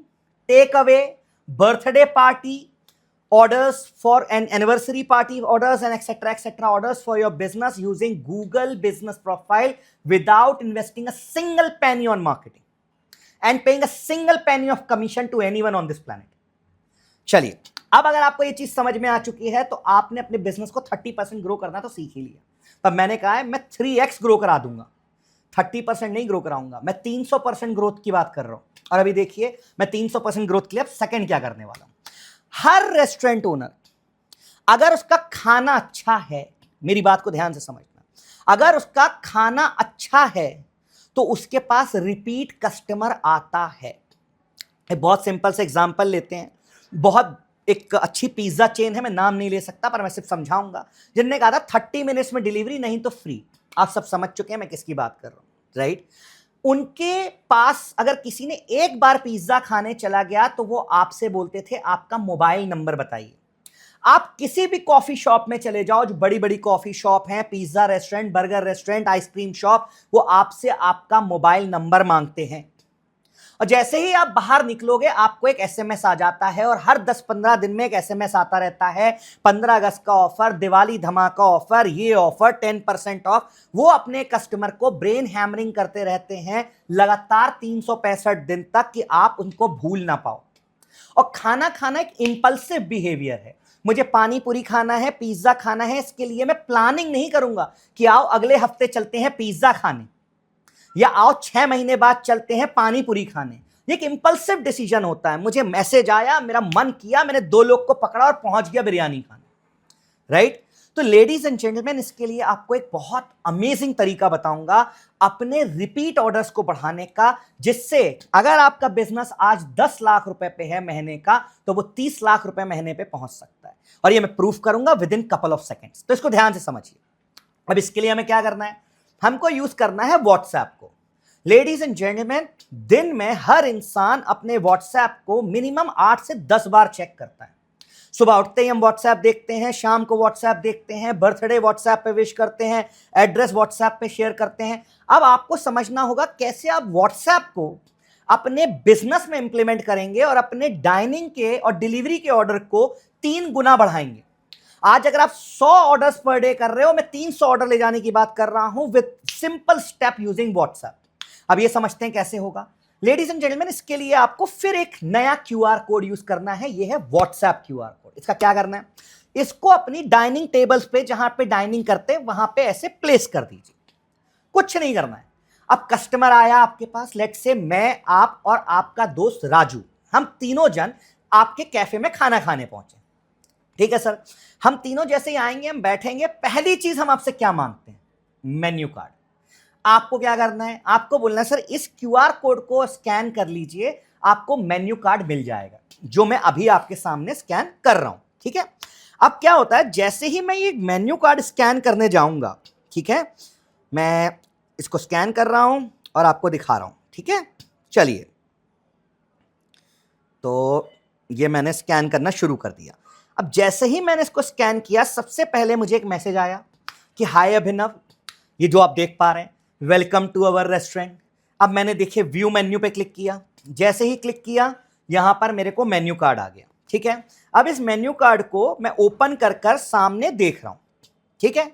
take away, birthday party orders for an anniversary party orders and etc orders for your business using Google business profile without investing a single penny on marketing and paying a single penny of commission to anyone on this planet. चलिए, अब अगर आपको ये चीज समझ में आ चुकी है तो आपने अपने बिजनेस को 30% ग्रो करना तो सीख ही लिया। पर मैंने कहा है मैं 3x ग्रो करा दूंगा, 30% नहीं ग्रो कराऊंगा, मैं 300% ग्रोथ की बात कर रहा हूं। और अभी देखिए मैं 300% ग्रोथ के लिए अब सेकंड क्या करने वाला हूं। हर रेस्टोरेंट ओनर, अगर उसका खाना अच्छा है, मेरी बात को ध्यान से समझना, अगर उसका खाना अच्छा है तो उसके पास रिपीट कस्टमर आता है। एक बहुत सिंपल से एग्जांपल लेते हैं। बहुत एक अच्छी पिज्जा चेन है, मैं नाम नहीं ले सकता पर मैं सिर्फ समझाऊंगा, जिनने कहा था 30 मिनट्स में डिलीवरी नहीं तो फ्री। आप सब समझ चुके हैं मैं किसकी बात कर रहा हूं, राइट? उनके पास अगर किसी ने एक बार पिज्जा खाने चला गया तो वो आपसे बोलते थे आपका मोबाइल नंबर बताइए। आप किसी भी कॉफी शॉप में चले जाओ, जो बड़ी बड़ी कॉफी शॉप हैं, pizza restaurant, burger restaurant, ice cream shop, वो आपसे आपका मोबाइल नंबर मांगते हैं। और जैसे ही आप बाहर निकलोगे आपको एक SMS आ जाता है, और हर 10-15 दिन में एक SMS आता रहता है, 15 अगस्त का ऑफर, दिवाली धमाका ऑफर, ये ऑफर 10% ऑफ। वो अपने कस्टमर को ब्रेन हैमरिंग करते रहते हैं लगातार 365 दिन तक कि आप उनको भूल ना पाओ। और खाना खाना एक इंपल्सिव बिहेवियर है। मुझे पानी पूरी खाना है, पिज्जा खाना है, इसके लिए मैं प्लानिंग नहीं करूंगा कि आओ अगले हफ्ते चलते हैं पिज्जा खाने, या आओ 6 महीने बाद चलते हैं पानी पूरी खाने। ये एक इंपल्सिव डिसीजन होता है। मुझे मैसेज आया, मेरा मन किया, मैंने 2 लोग को पकड़ा और पहुंच गया बिरयानी खाने, राइट? तो लेडीज एंड जेंटलमैन, इसके लिए आपको एक बहुत अमेजिंग तरीका बताऊंगा अपने रिपीट ऑर्डर्स को बढ़ाने का, जिससे अगर आपका बिजनेस आज 10 लाख रुपए पे है महीने का, तो वो 30 लाख रुपए महीने पे पहुंच सकता है। और ये मैं प्रूफ करूंगा with in couple of seconds. तो इसको ध्यान से समझिए। अब इसके लिए हमें क्या करना है? हमको यूज करना है व्हाट्सएप को। लेडीज एंड जेंटलमैन, दिन में हर इंसान अपने व्हाट्सएप को मिनिमम 8 से 10 बार चेक करता है। सुबह उठते ही हम व्हाट्सएप देखते हैं, शाम को व्हाट्सएप देखते हैं, बर्थडे व्हाट्सएप पे विश करते हैं, एड्रेस व्हाट्सएप पे शेयर करते हैं। अब आपको समझना होगा कैसे आप व्हाट्सएप को अपने बिजनेस में इंप्लीमेंट करेंगे और अपने डाइनिंग के और डिलीवरी के ऑर्डर को 3 गुना बढ़ाएंगे। आज अगर आप 100 ऑर्डर्स पर डे कर रहे हो, मैं 300 ऑर्डर ले जाने की बात कर रहा हूं with simple step using WhatsApp. अब ये समझते हैं कैसे होगा। लेडीज एंड जेंटलमैन, इसके लिए आपको फिर एक नया QR कोड यूज करना है। ये है व्हाट्सएप QR कोड। इसका क्या करना है? इसको अपनी डाइनिंग टेबल्स पे, जहां पे डाइनिंग करते हैं वहां पे ऐसे प्लेस कर दीजिए। कुछ नहीं करना है। अब कस्टमर आया आपके पास, लेट्स से मैं, आप और आपका दोस्त राजू, हम तीनों जन आपके कैफे में खाना खाने पहुंचे। ठीक है सर, हम तीनों जैसे ही आएंगे, हम बैठेंगे, पहली चीज हम आपसे क्या मांगते हैं? Menu card. आपको क्या करना है? आपको बोलना है सर इस QR कोड को स्कैन कर लीजिए, आपको मेन्यू कार्ड मिल जाएगा, जो मैं अभी आपके सामने स्कैन कर रहा हूं। ठीक है, अब क्या होता है, जैसे ही मैं ये मेन्यू कार्ड स्कैन करने जाऊंगा, ठीक है, मैं इसको स्कैन कर रहा हूं और आपको दिखा रहा हूं। ठीक है, चलिए, तो ये मैंने स्कैन करना शुरू कर दिया। अब जैसे ही मैंने इसको स्कैन किया, सबसे पहले मुझे एक मैसेज आया कि हाय अभिनव, ये जो आप देख पा रहे हैं, वेलकम टू अवर रेस्टोरेंट। अब मैंने देखिए व्यू मेन्यू पे क्लिक किया। जैसे ही क्लिक किया, यहां पर मेरे को मेन्यू कार्ड आ गया। ठीक है, अब इस मेन्यू कार्ड को मैं ओपन कर सामने देख रहा हूं। ठीक है,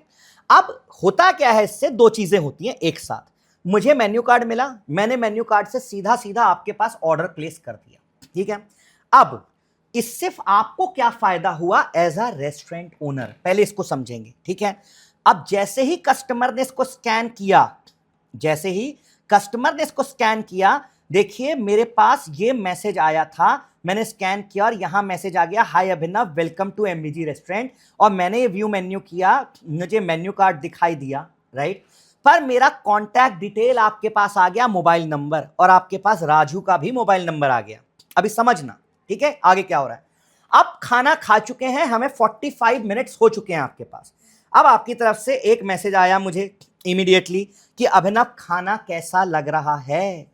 अब होता क्या है, इससे 2 चीजें होती हैं एक साथ। मुझे मेन्यू कार्ड मिला, मैंने मेन्यू कार्ड से सीधा सीधा आपके पास ऑर्डर प्लेस कर दिया। ठीक है, अब इससे आपको क्या फायदा हुआ एज अ रेस्टोरेंट ओनर, पहले इसको समझेंगे। ठीक है, अब जैसे ही कस्टमर ने इसको स्कैन किया, देखिए मेरे पास ये मैसेज आया था, मैंने स्कैन किया और यहां मैसेज आ गया, हाय अभिनव, वेलकम टू एमबीजी रेस्टोरेंट। और मैंने ये व्यू मेन्यू किया, मुझे मेन्यू कार्ड दिखाई दिया, राइट। पर मेरा कॉन्टैक्ट डिटेल आपके पास आ गया, मोबाइल नंबर, और आपके पास राजू का भी मोबाइल नंबर आ गया। अभी समझना, ठीक है, आगे क्या हो रहा है। अब खाना खा चुके हैं, हमें 45 मिनट्स हो चुके हैं आपके पास। अब आपकी तरफ से एक मैसेज आया मुझे इमीडिएटली कि अभिनव खाना कैसा लग रहा है।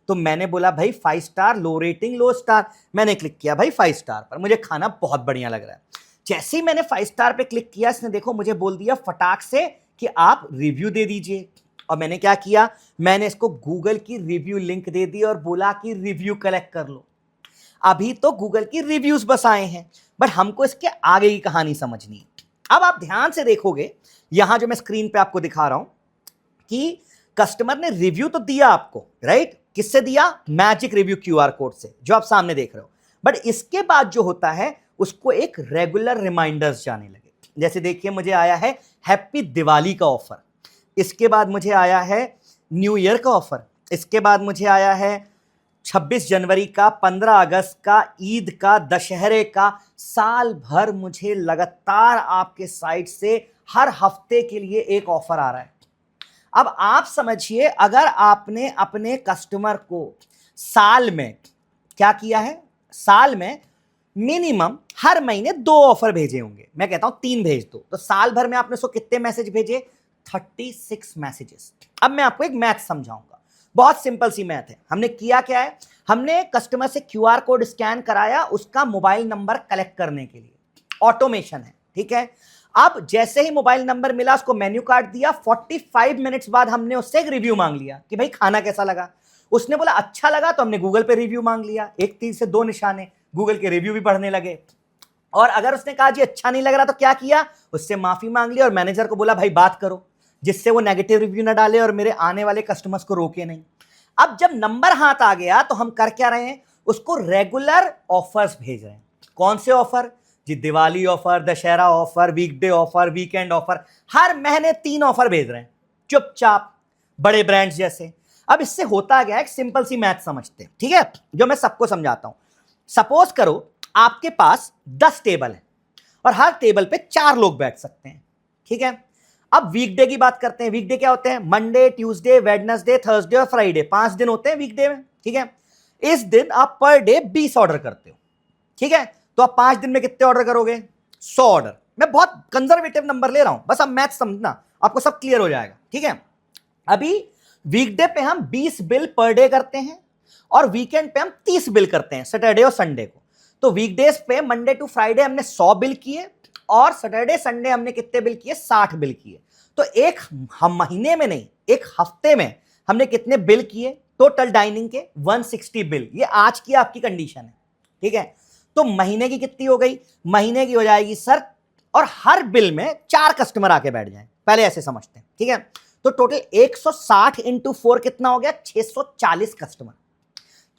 तो मैंने बोला भाई 5 स्टार, लो रेटिंग लो स्टार। मैंने क्लिक किया भाई 5 स्टार पर, मुझे खाना बहुत बढ़िया लग रहा है। जैसे ही मैंने 5 स्टार पे क्लिक किया, इसने देखो मुझे बोल दिया फटाक से कि आप रिव्यू दे दीजिए। और मैंने क्या किया, मैंने इसको गूगल की रिव्यू लिंक दे दी और बोला कि रिव्यू कलेक्ट कर लो। अभी तो गूगल की रिव्यूज बस आए हैं, बट हमको इसके आगे की कहानी समझनी है। अब आप ध्यान से देखोगे, यहां जो मैं स्क्रीन पे आपको दिखा रहा हूं कि कस्टमर ने रिव्यू तो दिया आपको, राइट। किससे दिया? मैजिक रिव्यू क्यूआर कोड से, जो आप सामने देख रहे हो। बट इसके बाद जो होता है, उसको एक रेगुलर रिमाइंडर्स जाने लगे। जैसे देखिए मुझे आया है हैप्पी दिवाली का ऑफर, इसके बाद मुझे आया है न्यू ईयर का ऑफर, इसके बाद मुझे आया है 26 जनवरी का, 15 अगस्त का, ईद का, दशहरे का। साल भर मुझे लगातार आपके साइट से हर हफ्ते के लिए एक ऑफर आ रहा है। अब आप समझिए, अगर आपने अपने कस्टमर को साल में क्या किया है, साल में मिनिमम हर महीने 2 ऑफर भेजे होंगे, मैं कहता हूं 3 भेज दो, तो साल भर में आपने उसको कितने मैसेज भेजे? 36 मैसेजेस। अब मैं आपको एक मैथ समझाऊंगा, बहुत सिंपल सी मैथ है। हमने किया क्या है, हमने कस्टमर से क्यूआर कोड स्कैन कराया उसका मोबाइल नंबर कलेक्ट करने के लिए, ऑटोमेशन है, ठीक है। अब जैसे ही मोबाइल नंबर मिला, उसको मेन्यू कार्ड दिया, 45 मिनट्स बाद हमने उससे एक रिव्यू मांग लिया कि भाई खाना कैसा लगा। उसने बोला अच्छा लगा, तो हमने गूगल पे रिव्यू मांग लिया, एक तीर से 2 निशाने, गूगल के रिव्यू भी पढ़ने लगे। और अगर उसने कहा जी अच्छा नहीं लग रहा, तो क्या किया, उससे माफी मांग ली और मैनेजर को बोला भाई बात करो, जिससे वो नेगेटिव रिव्यू ना डाले और मेरे आने वाले कस्टमर्स को रोके नहीं। अब जब नंबर हाथ आ गया, तो हम कर क्या रहे हैं, उसको रेगुलर ऑफर्स भेज रहे हैं। कौन से ऑफर जी? दिवाली ऑफर, दशहरा ऑफर, वीकडे ऑफर, वीकेंड ऑफर, हर महीने 3 ऑफर भेज रहे हैं चुपचाप, बड़े ब्रांड्स जैसे। अब इससे होता गया, एक सिंपल सी मैथ समझते हैं, ठीक है, जो मैं सबको समझाता हूं। सपोज करो आपके पास 10 टेबल है और हर टेबल पे 4 लोग बैठ सकते हैं, ठीक है। अब वीकडे की बात करते हैं। वीकडे क्या होते हैं? मंडे, ट्यूसडे, वेडनेसडे, थर्सडे और फ्राइडे, 5 दिन होते हैं वीकडे में, ठीक है। इस दिन आप पर डे 20 ऑर्डर करते हो, ठीक है। तो आप 5 दिन में कितने ऑर्डर करोगे? 100 ऑर्डर। मैं बहुत कंजर्वेटिव नंबर ले रहा हूं, बस अब मैथ समझना, आपको सब क्लियर हो जाएगा, ठीक है। अभी वीकडे पे हम 20 बिल पर डे करते हैं और वीकेंड पे हम 30 बिल करते हैं, सैटरडे और संडे को। तो वीकडेज पे मंडे टू फ्राइडे हमने 100 बिल किए और सैटरडे संडे हमने कितने बिल किए? 60 बिल किए। तो एक हम महीने में नहीं, एक हफ्ते में हमने कितने बिल किए टोटल डाइनिंग के? 160 बिल। ये आज की आपकी कंडीशन है, ठीक है। तो महीने की कितनी हो गई? महीने की हो जाएगी सर, और हर बिल में 4 कस्टमर आके बैठ जाएं, पहले ऐसे समझते हैं, ठीक है। तो टोटल 160 इंटू 4 कितना हो गया? 640 कस्टमर।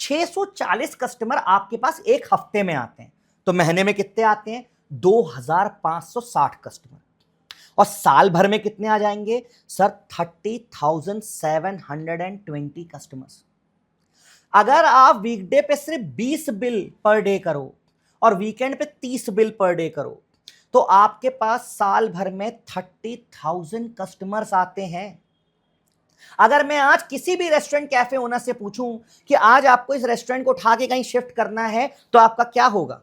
640 कस्टमर आपके पास एक हफ्ते में आते हैं, तो महीने में कितने आते हैं? 2560 कस्टमर। और साल भर में कितने आ जाएंगे सर? 30,720 कस्टमर्स। अगर आप वीकडे पे सिर्फ 20 बिल पर डे करो और वीकेंड पे 30 बिल पर डे करो, तो आपके पास साल भर में 30,000 कस्टमर्स आते हैं। अगर मैं आज किसी भी रेस्टोरेंट कैफे ओनर से पूछूं कि आज आपको इस रेस्टोरेंट को उठा के कहीं शिफ्ट करना है, तो आपका क्या होगा?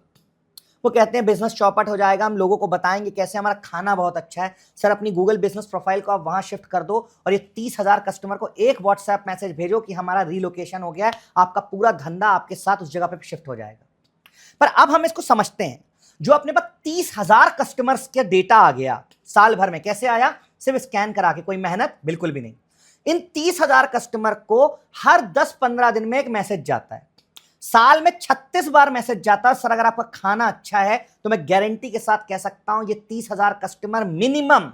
वो कहते हैं बिजनेस चौपट हो जाएगा, हम लोगों को बताएंगे कैसे हमारा खाना बहुत अच्छा है। सर अपनी गूगल बिजनेस प्रोफाइल को आप वहां शिफ्ट कर दो और ये 30,000 कस्टमर को एक व्हाट्सएप मैसेज भेजो कि हमारा रीलोकेशन हो गया है, आपका पूरा धंधा आपके साथ उस जगह पे शिफ्ट हो जाएगा। पर अब हम इसको समझते हैं, जो अपने पास 30,000 कस्टमर्स का डेटा आ गया साल भर में, कैसे आया? सिर्फ स्कैन करा के, कोई मेहनत बिल्कुल भी नहीं। इन 30,000 कस्टमर को हर 10-15 दिन में एक मैसेज जाता है, साल में 36 बार मैसेज जाता है। सर अगर आपका खाना अच्छा है तो मैं गारंटी के साथ कह सकता हूं ये 30,000 कस्टमर मिनिमम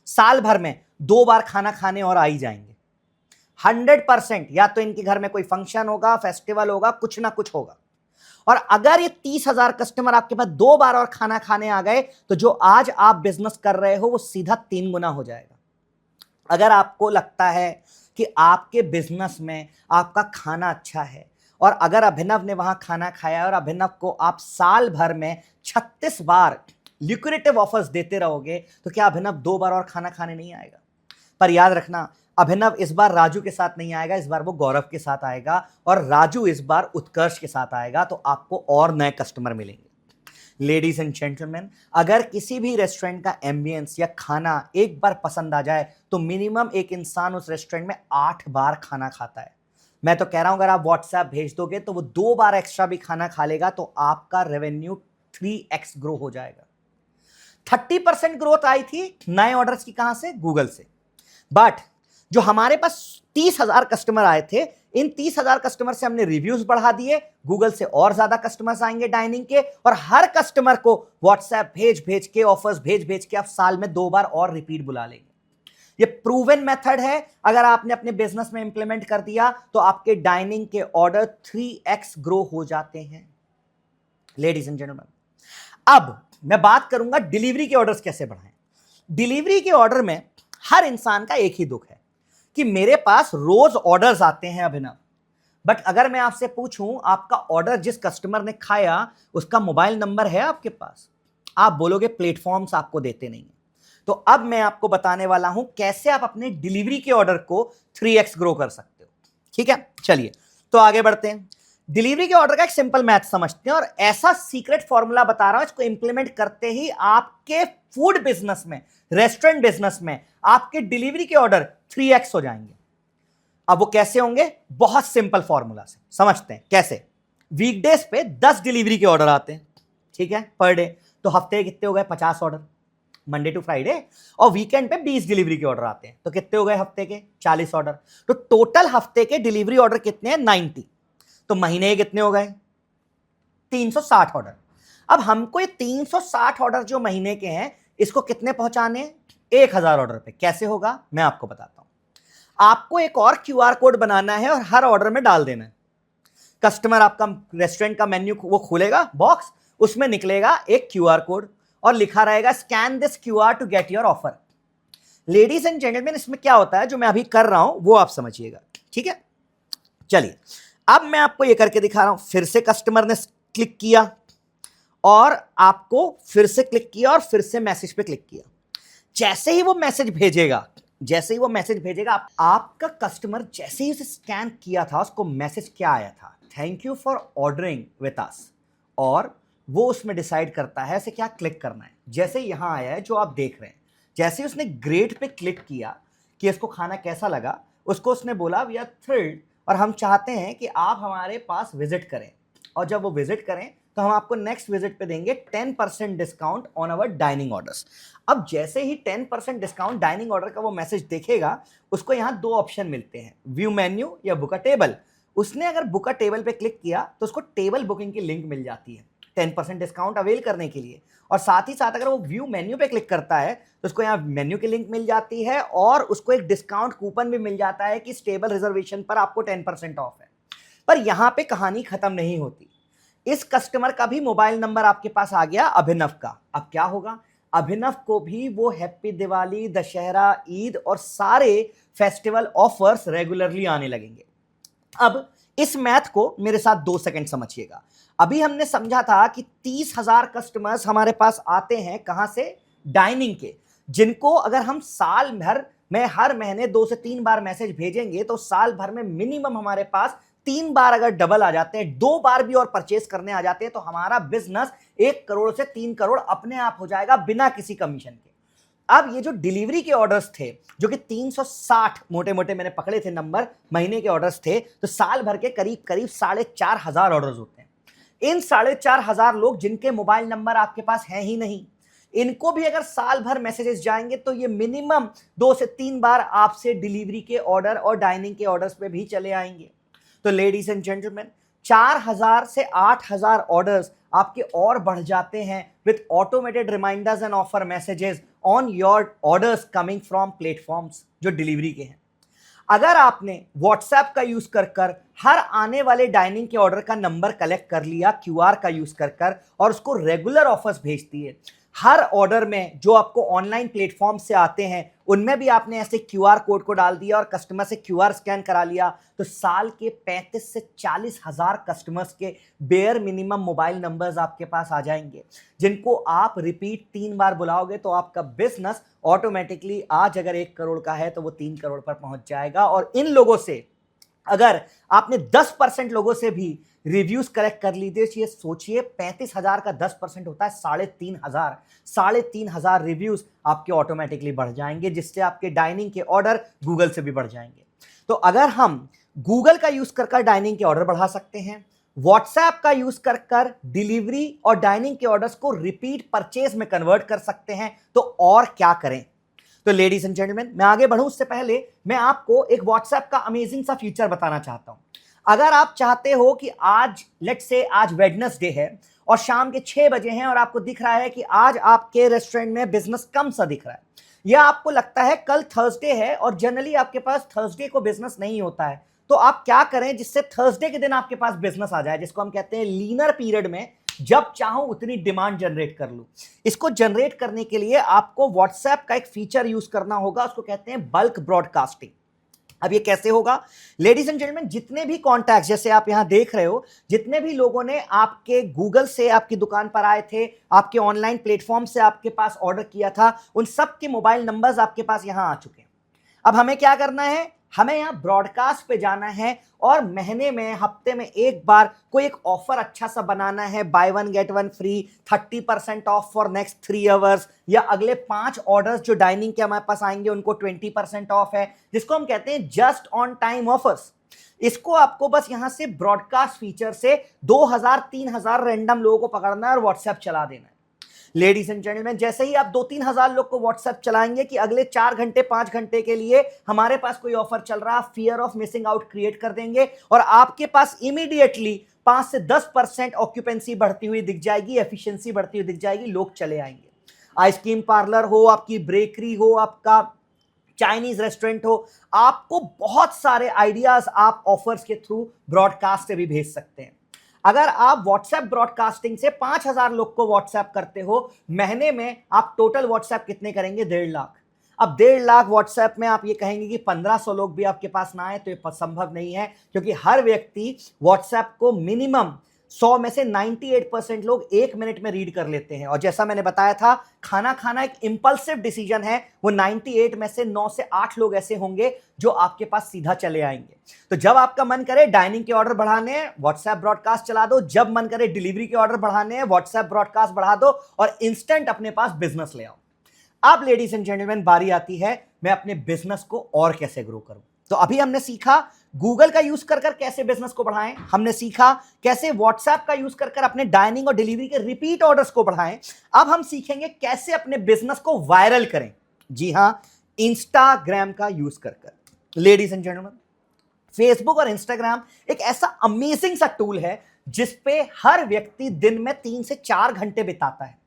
साल भर में 2 बार खाना खाने और आ ही जाएंगे 100%। या तो इनके घर में कोई फंक्शन होगा, फेस्टिवल होगा, कुछ ना कुछ होगा। और अगर ये 30,000 कस्टमर आपके पास 2 बार और खाना खाने आ गए, तो जो आज आप बिजनेस कर रहे हो वो सीधा 3 गुना हो जाएगा। अगर आपको लगता है कि आपके बिजनेस में आपका खाना अच्छा है और अगर अभिनव ने वहां खाना खाया और अभिनव को आप साल भर में 36 बार ल्यूक्रेटिव ऑफर्स देते रहोगे तो क्या अभिनव 2 बार और खाना खाने नहीं आएगा? पर याद रखना, अभिनव इस बार राजू के साथ नहीं आएगा, इस बार वो गौरव के साथ आएगा और राजू इस बार उत्कर्ष के साथ आएगा, तो आपको और नए कस्टमर मिलेंगे। लेडीज एंड जेंटलमैन, अगर किसी भी रेस्टोरेंट का एम्बियंस या खाना एक बार पसंद आ जाए तो मिनिमम एक इंसान उस रेस्टोरेंट में 8 बार खाना खाता है। मैं तो कह रहा हूं अगर आप व्हाट्सएप भेज दोगे तो वो 2 बार एक्स्ट्रा भी खाना खा लेगा तो आपका रेवेन्यू 3x ग्रो हो जाएगा। 30% ग्रोथ आई थी नए ऑर्डर्स की, कहां से? गूगल से। बट जो हमारे पास 30,000 कस्टमर आए थे, इन 30,000 कस्टमर से हमने रिव्यूज बढ़ा दिए, गूगल से और ज्यादा कस्टमर्स आएंगे डाइनिंग के, और हर कस्टमर को व्हाट्सएप भेज भेज के, ऑफर्स भेज भेज के आप साल में 2 बार और रिपीट बुला लेंगे। ये प्रूवन मेथड है, अगर आपने अपने बिजनेस में इंप्लीमेंट कर दिया तो आपके डाइनिंग के ऑर्डर 3x ग्रो हो जाते हैं। लेडीज एंड जेंटलमैन, अब मैं बात करूंगा डिलीवरी के ऑर्डर्स कैसे बढ़ाएं। डिलीवरी के ऑर्डर में हर इंसान का एक ही दुख है कि मेरे पास रोज ऑर्डर्स आते हैं अभिनव, बट अगर मैं आपसे पूछूं आपका ऑर्डर जिस कस्टमर ने खाया उसका मोबाइल नंबर है आपके पास, आप बोलोगे प्लेटफॉर्म्स आपको देते नहीं है। तो अब मैं आपको बताने वाला हूं कैसे आप अपने डिलीवरी के ऑर्डर को 3x ग्रो कर सकते हो। ठीक है, चलिए तो आगे बढ़ते हैं। डिलीवरी के ऑर्डर का एक सिंपल मैथ समझते हैं और ऐसा सीक्रेट फॉर्मूला बता रहा हूं, इसको इंप्लीमेंट करते ही आपके फूड बिजनेस में, रेस्टोरेंट बिजनेस में आपके डिलीवरी के ऑर्डर 3x हो जाएंगे। अब वो कैसे होंगे? बहुत सिंपल फॉर्मूला से समझते हैं कैसे। वीकडेज पे 10 डिलीवरी के ऑर्डर आते हैं, ठीक है, पर डे, तो हफ्ते कितने हो गए? 50 ऑर्डर, मंडे टू फ्राइडे। और वीकेंड पे 20 डिलीवरी के ऑर्डर आते हैं, तो कितने हो गए हफ्ते के? 40 ऑर्डर। तो टोटल हफ्ते के डिलीवरी ऑर्डर कितने हैं? 90। तो महीने के कितने हो गए? 360 ऑर्डर। अब हमको ये 360 ऑर्डर जो महीने के हैं इसको कितने पहुंचाने हैं? 1000 ऑर्डर पे। कैसे होगा मैं आपको बताता हूं। आपको एक और QR कोड बनाना है और हर ऑर्डर में डाल देना है। कस्टमर आपका रेस्टोरेंट का मेन्यू वो खोलेगा बॉक्स, उसमें निकलेगा एक QR कोड और लिखा रहेगा scan this QR to get your offer. Ladies and gentleman, इसमें क्या होता है जो मैं अभी कर रहा हूं वो आप समझिएगा, ठीक है। चलिए अब मैं आपको ये करके दिखा रहा हूं। फिर से कस्टमर ने क्लिक किया और आपको फिर से क्लिक किया और फिर से मैसेज पे क्लिक किया। जैसे ही वो मैसेज भेजेगा, आपका कस्टमर जैसे ही उसे स्कैन किया था उसको मैसेज क्या आया था? Thank you for ordering with us. और वो उसमें डिसाइड करता है इसे क्या क्लिक करना है। जैसे यहां आया है जो आप देख रहे हैं, जैसे ही उसने ग्रेट पे क्लिक किया कि इसको खाना कैसा लगा, उसको उसने बोला वी आर थ्रिल्ड और हम चाहते हैं कि आप हमारे पास विजिट करें। और जब वो विजिट करें तो हम आपको नेक्स्ट विजिट पे देंगे 10% discount on our dining orders. अब जैसे ही 10% डिस्काउंट डाइनिंग ऑर्डर का वो मैसेज देखेगा, उसको यहाँ 2 ऑप्शन मिलते हैं, व्यू मेन्यू या बुक अ टेबल। उसने अगर बुक अ टेबल पे क्लिक किया तो उसको टेबल बुकिंग की लिंक मिल जाती है 10% डिस्काउंट अवेल करने के लिए। और साथ ही साथ अगर वो व्यू मेन्यू पे क्लिक करता है तो उसको यहाँ मेन्यू की लिंक मिल जाती है और उसको एक डिस्काउंट कूपन भी मिल जाता है कि इस टेबल रिजर्वेशन पर आपको 10% ऑफ है। पर यहाँ पे कहानी खत्म नहीं होती। इस कस्टमर का भी मोबाइल नंबर आपके पास आ गया, अभिनव का। अब क्या होगा? अभिनव को भी वो हैप्पी दिवाली, दशहरा, ईद और सारे फेस्टिवल ऑफर्स रेगुलरली आने लगेंगे। अब इस मैथ को मेरे साथ 2 सेकंड समझिएगा। अभी हमने समझा था कि 30,000 कस्टमर्स हमारे पास आते हैं, कहां से? डाइनिंग के, जिनको अगर हम साल भर में हर महीने 2 से 3 बार मैसेज भेजेंगे तो साल भर में मिनिमम हमारे पास 3 बार अगर डबल आ जाते हैं, 2 बार भी और परचेस करने आ जाते हैं तो हमारा बिजनेस 1 करोड़ से 3 करोड़ अपने आप हो जाएगा बिना किसी कमीशन के। अब ये जो डिलीवरी के ऑर्डर्स थे जो कि 360 मोटे मोटे मैंने पकड़े थे नंबर, महीने के ऑर्डर्स थे, तो साल भर के करीब करीब 4,500 ऑर्डर्स होते हैं। इन 4,500 लोग जिनके मोबाइल नंबर आपके पास है ही नहीं, इनको भी अगर साल भर मैसेजेस जाएंगे तो ये मिनिमम 2 से 3 बार आपसे डिलीवरी के ऑर्डर और डाइनिंग के ऑर्डर्स पे भी चले आएंगे। तो लेडीज एंड जेंटलमैन, 4,000 से 8,000 ऑर्डर्स आपके और बढ़ जाते हैं with automated reminders and offer messages on your orders coming from platforms जो डिलीवरी के हैं। अगर आपने व्हाट्सएप का यूज कर हर आने वाले डाइनिंग के ऑर्डर का नंबर कलेक्ट कर लिया, QR का यूज कर और उसको रेगुलर ऑफर्स भेज दिए, हर ऑर्डर में जो आपको ऑनलाइन प्लेटफॉर्म से आते हैं उनमें भी आपने ऐसे क्यूआर कोड को डाल दिया और कस्टमर से क्यूआर स्कैन करा लिया, तो साल के 35 से 40 हजार कस्टमर्स के बेयर मिनिमम मोबाइल नंबर्स आपके पास आ जाएंगे, जिनको आप रिपीट 3 बार बुलाओगे तो आपका बिजनेस ऑटोमेटिकली आज अगर 1 करोड़ का है तो वो 3 करोड़ पर पहुंच जाएगा। और इन लोगों से अगर आपने 10% लोगों से भी रिव्यूज कलेक्ट कर लीजिए, सोचिए 35,000 का 10% होता है 3,500, 3,500 रिव्यूज आपके ऑटोमेटिकली बढ़ जाएंगे, जिससे आपके डाइनिंग के ऑर्डर गूगल से भी बढ़ जाएंगे। तो अगर हम गूगल का यूज कर डाइनिंग के ऑर्डर बढ़ा सकते हैं, व्हाट्सएप का यूज कर डिलीवरी और डाइनिंग के ऑर्डर्स को रिपीट परचेज में कन्वर्ट कर सकते हैं, तो और क्या करें। तो लेडीज एंड जेंटलमैन, मैं आगे बढ़ूं उससे पहले मैं आपको एक व्हाट्सएप का अमेजिंग सा फीचर बताना चाहता हूं। अगर आप चाहते हो कि आज लेट्स से आज वेडनेसडे है और शाम के 6 बजे हैं और आपको दिख रहा है कि आज आपके रेस्टोरेंट में बिजनेस कम सा दिख रहा है, या आपको लगता है कल थर्सडे है और जनरली आपके पास थर्सडे को बिजनेस नहीं होता है, तो आप क्या करें जिससे थर्सडे के दिन आपके पास बिजनेस आ जाए, जिसको हम कहते हैं लीनर पीरियड में जब चाहूं उतनी डिमांड जनरेट कर लूं। इसको जनरेट करने के लिए आपको व्हाट्सएप का एक फीचर यूज करना होगा, उसको कहते हैं बल्क ब्रॉडकास्टिंग। अब ये कैसे होगा? लेडीज एंड जेंटलमैन, जितने भी कॉन्टैक्ट जैसे आप यहां देख रहे हो, जितने भी लोगों ने आपके गूगल से आपकी दुकान पर आए थे, आपके ऑनलाइन प्लेटफॉर्म से आपके पास ऑर्डर किया था, उन सब के मोबाइल नंबर्स आपके पास यहां आ चुके हैं। अब हमें क्या करना है? हमें यहां ब्रॉडकास्ट पे जाना है और महीने में हफ्ते में एक बार कोई एक ऑफर अच्छा सा बनाना है, buy 1 get 1 free, 30% off for next 3 hours, या अगले 5 ऑर्डर्स जो डाइनिंग के हमारे पास आएंगे उनको 20% ऑफ है, जिसको हम कहते हैं जस्ट ऑन टाइम ऑफर्स। इसको आपको बस यहां से ब्रॉडकास्ट फीचर से 2,000-3,000 रैंडम लोगों को पकड़ना है और व्हाट्सएप चला देना है। लेडीज एंड जेंटलमैन, जैसे ही आप 2-3 हजार लोग को व्हाट्सएप चलाएंगे कि अगले 4 घंटे 5 घंटे के लिए हमारे पास कोई ऑफर चल रहा, fear of missing out create कर देंगे और आपके पास इमीडिएटली 5 से 10% ऑक्यूपेंसी बढ़ती हुई दिख जाएगी, एफिशिएंसी बढ़ती हुई दिख जाएगी, लोग चले आएंगे। आइसक्रीम पार्लर हो, आपकी बेकरी हो, आपका चाइनीज रेस्टोरेंट हो, आपको बहुत सारे आइडियाज आप ऑफर्स के थ्रू ब्रॉडकास्ट से भी भेज सकते हैं। अगर आप व्हाट्सएप ब्रॉडकास्टिंग से 5,000 लोग को व्हाट्सएप करते हो, महीने में आप टोटल व्हाट्सएप कितने करेंगे? 1.5 लाख। अब 1.5 लाख व्हाट्सएप में आप ये कहेंगे कि 1,500 लोग भी आपके पास ना आए, तो ये संभव नहीं है, क्योंकि हर व्यक्ति व्हाट्सएप को मिनिमम 100 में से 98% लोग 1 मिनट में रीड कर लेते हैं। और जैसा मैंने बताया था, खाना खाना एक इंपल्सिव डिसीजन है, वो 98 में से 9 से 8 लोग ऐसे होंगे जो आपके पास सीधा चले आएंगे। तो जब आपका मन करे डाइनिंग के ऑर्डर बढ़ाने हैं, व्हाट्सएप ब्रॉडकास्ट चला दो, जब मन करे डिलीवरी के ऑर्डर बढ़ाने हैं, व्हाट्सएप ब्रॉडकास्ट बढ़ा दो और इंस्टेंट अपने पास बिजनेस ले आओ। अब लेडीज एंड जेंटलमैन, बारी आती है मैं अपने बिजनेस को और कैसे ग्रो करूं। तो अभी हमने सीखा गूगल का यूज कर कैसे बिजनेस को बढ़ाएं, हमने सीखा कैसे व्हाट्सएप का यूज कर अपने डाइनिंग और डिलीवरी के रिपीट ऑर्डर्स को बढ़ाएं। अब हम सीखेंगे कैसे अपने बिजनेस को वायरल करें। जी हां, इंस्टाग्राम का यूज कर लेडीज एंड जेंटलमैन, फेसबुक और इंस्टाग्राम एक ऐसा अमेजिंग सा टूल है जिसपे हर व्यक्ति दिन में 3 से 4 घंटे बिताता है।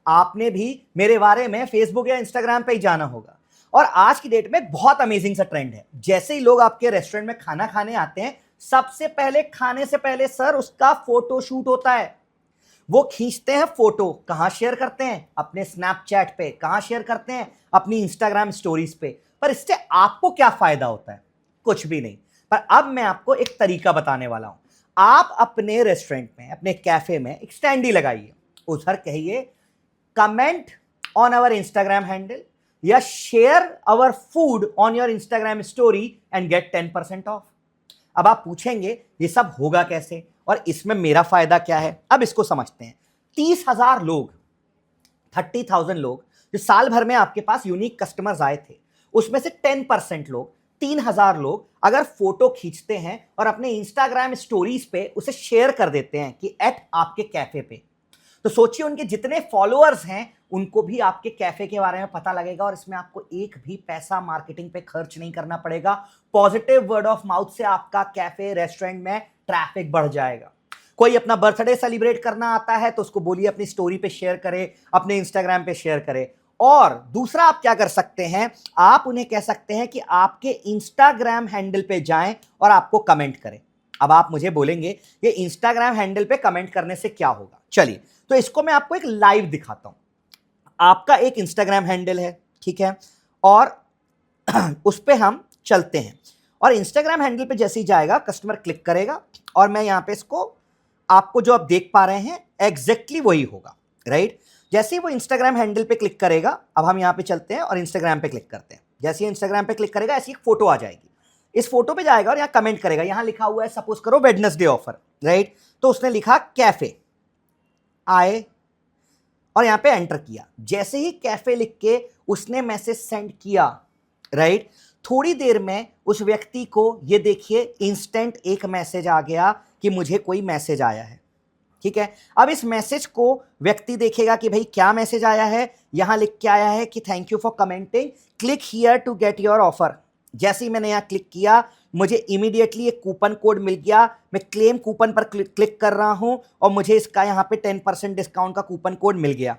आपने भी मेरे बारे में फेसबुक या इंस्टाग्राम पे ही जाना होगा। और आज की डेट में बहुत अमेजिंग सा ट्रेंड है, जैसे ही लोग आपके रेस्टोरेंट में खाना खाने आते हैं, सबसे पहले खाने से पहले सर उसका फोटो शूट होता है। वो खींचते हैं फोटो, कहां शेयर करते हैं? अपने स्नैपचैट पे। कहां शेयर करते हैं? अपनी इंस्टाग्राम स्टोरीज पे। पर इससे आपको क्या फायदा होता है? कुछ भी नहीं। पर अब मैं आपको एक तरीका बताने वाला हूं। आप अपने रेस्टोरेंट में, अपने कैफे में एक स्टैंडी लगाइए, उधर कहिए comment on our Instagram handle या share our food on your Instagram story and get 10% off. अब आप पूछेंगे ये सब होगा कैसे और इसमें मेरा फायदा क्या है? अब इसको समझते हैं। 30,000 लोग, 30,000 लोग जो साल भर में आपके पास यूनिक कस्टमर्स आए थे, उसमें से 10% लोग, 3,000 लोग अगर फोटो खींचते हैं और अपने इंस्टाग्राम स्टोरीज पे उसे शेयर कर देते हैं कि एट आपके कैफे पे, तो सोचिए उनके जितने फॉलोअर्स हैं उनको भी आपके कैफे के बारे में पता लगेगा और इसमें आपको एक भी पैसा मार्केटिंग पे खर्च नहीं करना पड़ेगा। पॉजिटिव वर्ड ऑफ माउथ से आपका कैफे रेस्टोरेंट में ट्रैफिक बढ़ जाएगा। कोई अपना बर्थडे सेलिब्रेट करना आता है तो उसको बोलिए अपनी स्टोरी पे शेयर करे, अपने इंस्टाग्राम पे शेयर करे। और दूसरा आप क्या कर सकते हैं, आप उन्हें कह सकते हैं कि आपके इंस्टाग्राम हैंडल पे जाएं और आपको कमेंट करें। अब आप मुझे बोलेंगे ये इंस्टाग्राम हैंडल पे कमेंट करने से क्या होगा? चलिए, तो इसको मैं आपको एक लाइव दिखाता हूं। आपका एक इंस्टाग्राम हैंडल है, ठीक है, और उस पे हम चलते हैं और इंस्टाग्राम हैंडल पे जैसे ही जाएगा कस्टमर क्लिक करेगा और मैं यहां पे इसको आपको जो आप देख पा रहे हैं एग्जैक्टली वही होगा, राइट। जैसे ही वो इंस्टाग्राम हैंडल पे क्लिक करेगा, अब हम यहां पे चलते हैं और इंस्टाग्राम पे क्लिक करते हैं। जैसे ही इंस्टाग्राम पे क्लिक करेगा ऐसी एक फोटो आ जाएगी, इस फोटो पे जाएगा और यहां कमेंट करेगा। यहां लिखा हुआ है सपोज करो वेडनेसडे ऑफर, राइट। तो उसने लिखा कैफे आए और यहां पे एंटर किया। जैसे ही कैफे लिख के उसने मैसेज सेंड किया, राइट, थोड़ी देर में उस व्यक्ति को ये देखिए इंस्टेंट एक मैसेज आ गया कि मुझे कोई मैसेज आया है, ठीक है। अब इस मैसेज को व्यक्ति देखेगा कि भाई क्या मैसेज आया है। यहां लिख के आया है कि thank you for commenting, click here to get your offer. जैसे ही मैंने यहां क्लिक किया मुझे इमीडिएटली एक कूपन कोड मिल गया। मैं क्लेम कूपन पर क्लिक कर रहा हूं और मुझे इसका यहां पे 10% डिस्काउंट का कूपन कोड मिल गया।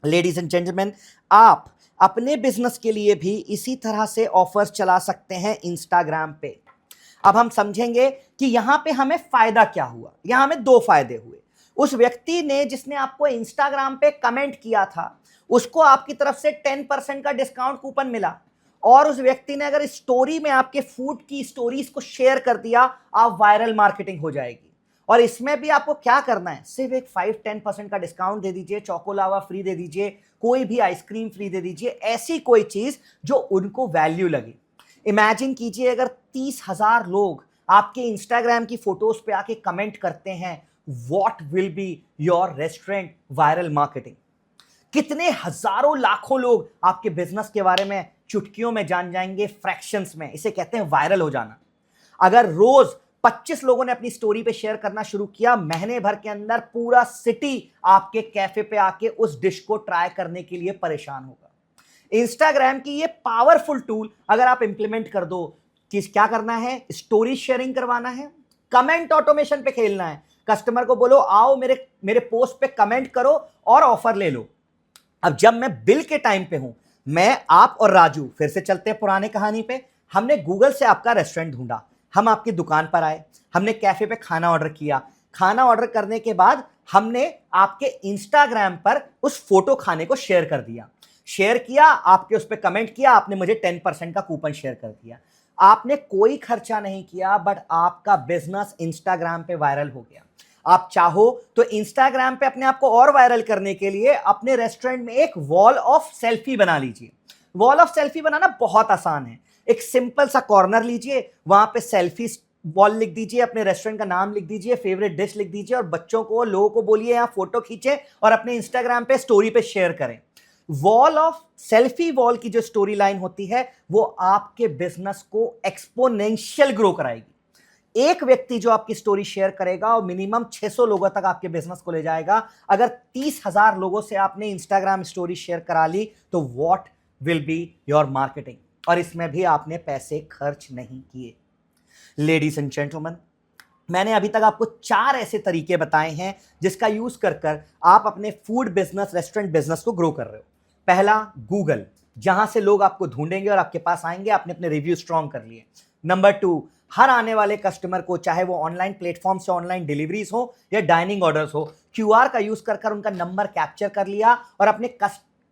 लेडीज एंड जेंटलमैन, आप अपने बिजनेस के लिए भी इसी तरह से ऑफर्स चला सकते हैं इंस्टाग्राम पे। अब हम समझेंगे कि यहां पे हमें फायदा क्या हुआ। यहां हमें दो फायदे हुए। उस व्यक्ति ने जिसने आपको इंस्टाग्राम पे कमेंट किया था उसको आपकी तरफ से 10% का डिस्काउंट कूपन मिला, और उस व्यक्ति ने अगर स्टोरी में आपके फूड की स्टोरीज को शेयर कर दिया, आप वायरल मार्केटिंग हो जाएगी। और इसमें भी आपको क्या करना है, सिर्फ एक 5-10% का डिस्काउंट दे दीजिए, चोको लावा फ्री दे दीजिए, कोई भी आइसक्रीम फ्री दे दीजिए, ऐसी कोई चीज जो उनको वैल्यू लगे। इमेजिन कीजिए अगर 30,000 लोग आपके इंस्टाग्राम की फोटोज पे आके कमेंट करते हैं, what will be your restaurant viral marketing. कितने हजारों लाखों लोग आपके बिजनेस के बारे में चुटकियों में जान जाएंगे, फ्रैक्शंस में। इसे कहते हैं वायरल हो जाना। अगर रोज 25 लोगों ने अपनी स्टोरी पे शेयर करना शुरू किया, महीने भर के अंदर पूरा सिटी आपके कैफे पे आके उस डिश को ट्राई करने के लिए परेशान होगा। इंस्टाग्राम की ये पावरफुल टूल अगर आप इंप्लीमेंट कर दो, क्या करना है, स्टोरी शेयरिंग करवाना है, कमेंट ऑटोमेशन पे खेलना है। कस्टमर को बोलो आओ मेरे पोस्ट पे कमेंट करो और ऑफर ले लो। अब जब मैं बिल के टाइम पे हूं, मैं, आप और राजू फिर से चलते हैं पुराने कहानी पे। हमने गूगल से आपका रेस्टोरेंट ढूंढा, हम आपकी दुकान पर आए, हमने कैफे पे खाना ऑर्डर किया। खाना ऑर्डर करने के बाद हमने आपके इंस्टाग्राम पर उस फोटो खाने को शेयर कर दिया। शेयर किया, आपके उस पर कमेंट किया, आपने मुझे 10% का कूपन शेयर कर दिया। आपने कोई खर्चा नहीं किया, बट आपका बिजनेस इंस्टाग्राम पे वायरल हो गया। आप चाहो तो इंस्टाग्राम पे अपने आप को और वायरल करने के लिए अपने रेस्टोरेंट में एक वॉल ऑफ सेल्फी बना लीजिए। वॉल ऑफ सेल्फी बनाना बहुत आसान है। एक सिंपल सा कॉर्नर लीजिए, वहां पे सेल्फी वॉल लिख दीजिए, अपने रेस्टोरेंट का नाम लिख दीजिए, फेवरेट डिश लिख दीजिए, और बच्चों को, लोगों को बोलिए यहां फोटो खींचे और अपने इंस्टाग्राम पे स्टोरी पे शेयर करें। वॉल ऑफ सेल्फी वॉल की जो स्टोरी लाइन होती है वो आपके बिजनेस को एक्सपोनेंशियल ग्रो कराएगी। एक व्यक्ति जो आपकी स्टोरी शेयर करेगा और मिनिमम 600 लोगों तक आपके बिजनेस को ले जाएगा। अगर 30,000 लोगों से आपने इंस्टाग्राम स्टोरी शेयर करा ली तो what will be your marketing, और इसमें भी आपने पैसे खर्च नहीं किए। लेडीज एंड जेंटलमैन, मैंने अभी तक आपको 4 ऐसे तरीके बताए हैं जिसका यूज कर आप अपने फूड बिजनेस, रेस्टोरेंट बिजनेस को ग्रो कर रहे हो। पहला, गूगल, जहां से लोग आपको ढूंढेंगे और आपके पास आएंगे, आपने अपने रिव्यू स्ट्रॉन्ग कर लिए। नंबर 2, हर आने वाले कस्टमर को, चाहे वो ऑनलाइन प्लेटफॉर्म से ऑनलाइन डिलीवरीज हो या डाइनिंग ऑर्डर्स हो, क्यूआर का यूज कर उनका नंबर कैप्चर कर लिया और अपने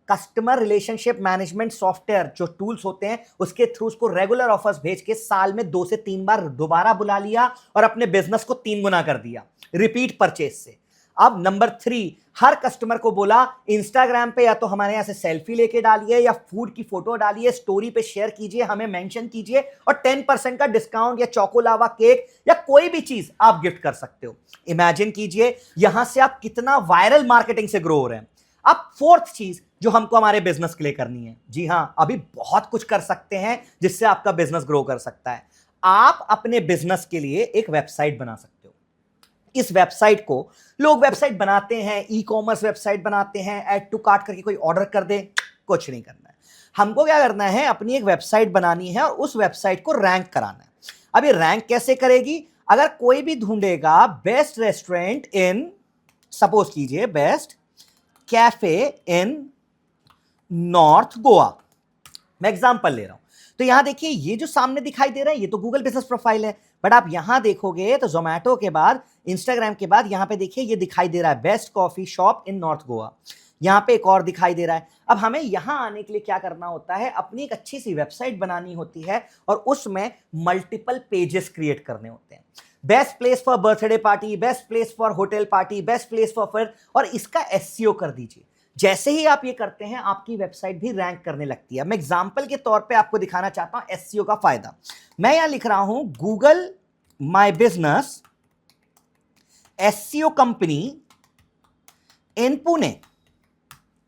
कस्टमर रिलेशनशिप मैनेजमेंट सॉफ्टवेयर जो टूल्स होते हैं उसके थ्रू उसको रेगुलर ऑफर्स भेज के साल में 2 से 3 बार दोबारा बुला लिया और अपने बिजनेस को 3 गुना कर दिया रिपीट परचेज से। अब नंबर 3, हर कस्टमर को बोला इंस्टाग्राम पे या तो हमारे यहां से सेल्फी लेके डालिए या फूड की फोटो डालिए, स्टोरी पे शेयर कीजिए, हमें मेंशन कीजिए और 10% का डिस्काउंट या चोको लावा केक या कोई भी चीज आप गिफ्ट कर सकते हो। इमेजिन कीजिए यहां से आप कितना वायरल मार्केटिंग से ग्रो हो रहे हैं। अब 4th चीज जो हमको हमारे बिजनेस के लिए करनी है, जी हां, अभी बहुत कुछ कर सकते हैं जिससे आपका बिजनेस ग्रो कर सकता है। आप अपने बिजनेस के लिए एक वेबसाइट बना सकते हो। इस वेबसाइट को लोग वेबसाइट बनाते हैं, ई कॉमर्स वेबसाइट बनाते हैं, ऐड टू कार्ट करके कोई ऑर्डर कर दे, कुछ नहीं करना है। हमको क्या करना है, अपनी एक वेबसाइट बनानी है और उस वेबसाइट को रैंक कराना है। अब ये रैंक कैसे करेगी, अगर कोई भी ढूंढेगा बेस्ट रेस्टोरेंट इन, सपोज कीजिए best cafe in north Goa, मैं एग्जांपल ले रहा हूं। तो यहां देखिए ये जो सामने दिखाई दे रहा है ये तो गूगल बिजनेस प्रोफाइल है, बट आप यहां देखोगे तो जोमैटो के बाद, इंस्टाग्राम के बाद यहां पे देखिए ये दिखाई दे रहा है best coffee shop in north Goa. यहां पे एक और दिखाई दे रहा है। अब हमें यहां आने के लिए क्या करना होता है, अपनी एक अच्छी सी वेबसाइट बनानी होती है और उसमें मल्टीपल पेजेस क्रिएट करने होते हैं। Best place for birthday party, best place for hotel party, best place for फिर, और इसका एसईओ कर दीजिए। जैसे ही आप ये करते हैं आपकी वेबसाइट भी रैंक करने लगती है। मैं एग्जांपल के तौर पे आपको दिखाना चाहता हूं एसईओ का फायदा। मैं यहां लिख रहा हूं Google my business SEO company in Pune,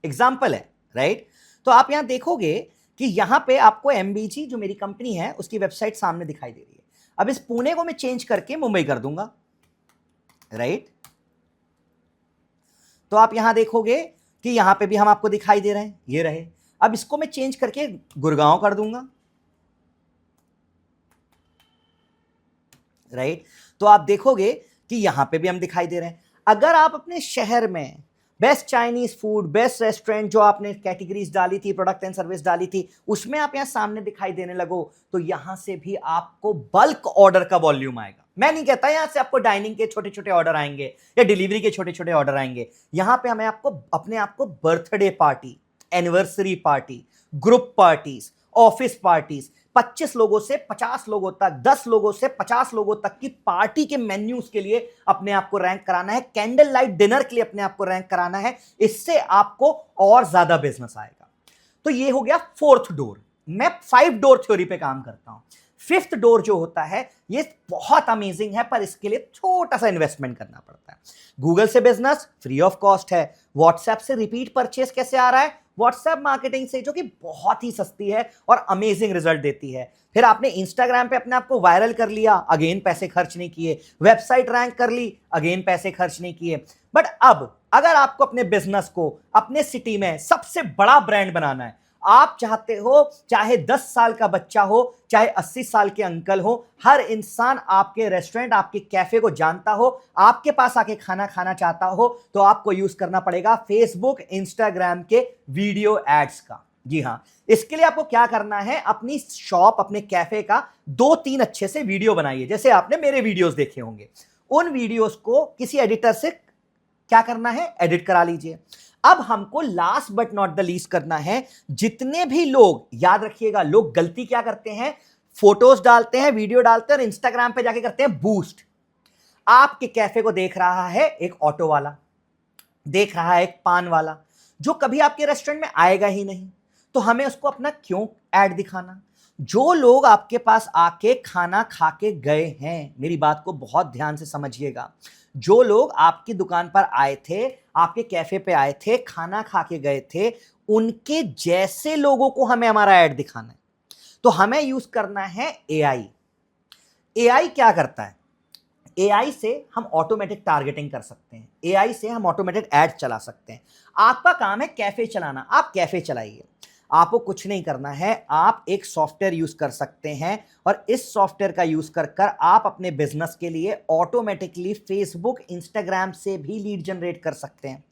example है, राइट। तो आप यहां देखोगे कि यहां पे आपको एमबीजी जो मेरी कंपनी है उसकी वेबसाइट सामने दिखाई दे रही है। अब इस पुणे को मैं चेंज करके मुंबई कर दूंगा, राइट। तो आप यहां देखोगे कि यहां पे भी हम आपको दिखाई दे रहे हैं, ये रहे। अब इसको मैं चेंज करके गुड़गांव कर दूंगा, राइट। तो आप देखोगे कि यहां पे भी हम दिखाई दे रहे हैं। अगर आप अपने शहर में best Chinese food, best restaurant जो आपने कैटेगरीज डाली थी, प्रोडक्ट एंड सर्विस डाली थी, उसमें आप यहां सामने दिखाई देने लगो तो यहां से भी आपको बल्क ऑर्डर का वॉल्यूम आएगा। मैं नहीं कहता यहां से आपको डाइनिंग के छोटे छोटे ऑर्डर आएंगे या डिलीवरी के छोटे छोटे ऑर्डर आएंगे। यहां पे हमें आपको अपने आप को birthday party, anniversary party, group parties, office parties, 25 लोगों से 50 लोगों तक, 10 लोगों से 50 लोगों तक की पार्टी के मेन्यूज के लिए अपने आप को रैंक कराना है, कैंडल लाइट डिनर के लिए अपने आप को रैंक कराना है। इससे आपको और ज्यादा बिजनेस आएगा। तो ये हो गया फोर्थ डोर। मैं 5 डोर थ्योरी पे काम करता हूं। फिफ्थ डोर जो होता है ये बहुत अमेजिंग है, पर इसके लिए छोटा सा इन्वेस्टमेंट करना पड़ता है। गूगल से बिजनेस फ्री ऑफ कॉस्ट है। व्हाट्सएप से रिपीट परचेस कैसे आ रहा है, व्हाट्सएप मार्केटिंग से, जो कि बहुत ही सस्ती है और अमेजिंग रिजल्ट देती है। फिर आपने इंस्टाग्राम पे अपने आप को वायरल कर लिया, अगेन पैसे खर्च नहीं किए। वेबसाइट रैंक कर ली, अगेन पैसे खर्च नहीं किए। बट अब अगर आपको अपने बिजनेस को अपने सिटी में सबसे बड़ा ब्रांड बनाना है, आप चाहते हो चाहे 10 साल का बच्चा हो, चाहे 80 साल के अंकल हो, हर इंसान आपके रेस्टोरेंट, आपके कैफे को जानता हो, आपके पास आके खाना खाना चाहता हो, तो आपको यूज करना पड़ेगा फेसबुक, इंस्टाग्राम के वीडियो एड्स का। जी हां, इसके लिए आपको क्या करना है, अपनी शॉप, अपने कैफे का 2-3 अच्छे से वीडियो बनाइए। जैसे आपने मेरे वीडियोस देखे होंगे, उन वीडियोस को किसी एडिटर से क्या करना है, एडिट करा लीजिए। अब हमको last but not the least करना है, जितने भी लोग, याद रखिएगा, लोग गलती क्या करते हैं, फोटोज डालते हैं, वीडियो डालते हैं और इंस्टाग्राम पे जाके करते हैं बूस्ट। आपके कैफे को देख रहा है एक ऑटो वाला, देख रहा है एक पान वाला, जो कभी आपके रेस्टोरेंट में आएगा ही नहीं, तो हमें उसको अपना क्यों ऐड दिखाना। जो लोग आपके पास आके खाना खा के गए हैं, मेरी बात को बहुत ध्यान से समझिएगा, जो लोग आपकी दुकान पर आए थे, आपके कैफे पे आए थे, खाना खा के गए थे, उनके जैसे लोगों को हमें हमारा ऐड दिखाना है। तो हमें यूज करना है एआई। एआई क्या करता है, एआई से हम ऑटोमेटिक टारगेटिंग कर सकते हैं, एआई से हम ऑटोमेटिक ऐड चला सकते हैं। आपका काम है कैफे चलाना, आप कैफे चलाइए, आपको कुछ नहीं करना है। आप एक सॉफ्टवेयर यूज कर सकते हैं और इस सॉफ्टवेयर का यूज कर कर आप अपने बिजनेस के लिए ऑटोमेटिकली फेसबुक, इंस्टाग्राम से भी लीड जनरेट कर सकते हैं।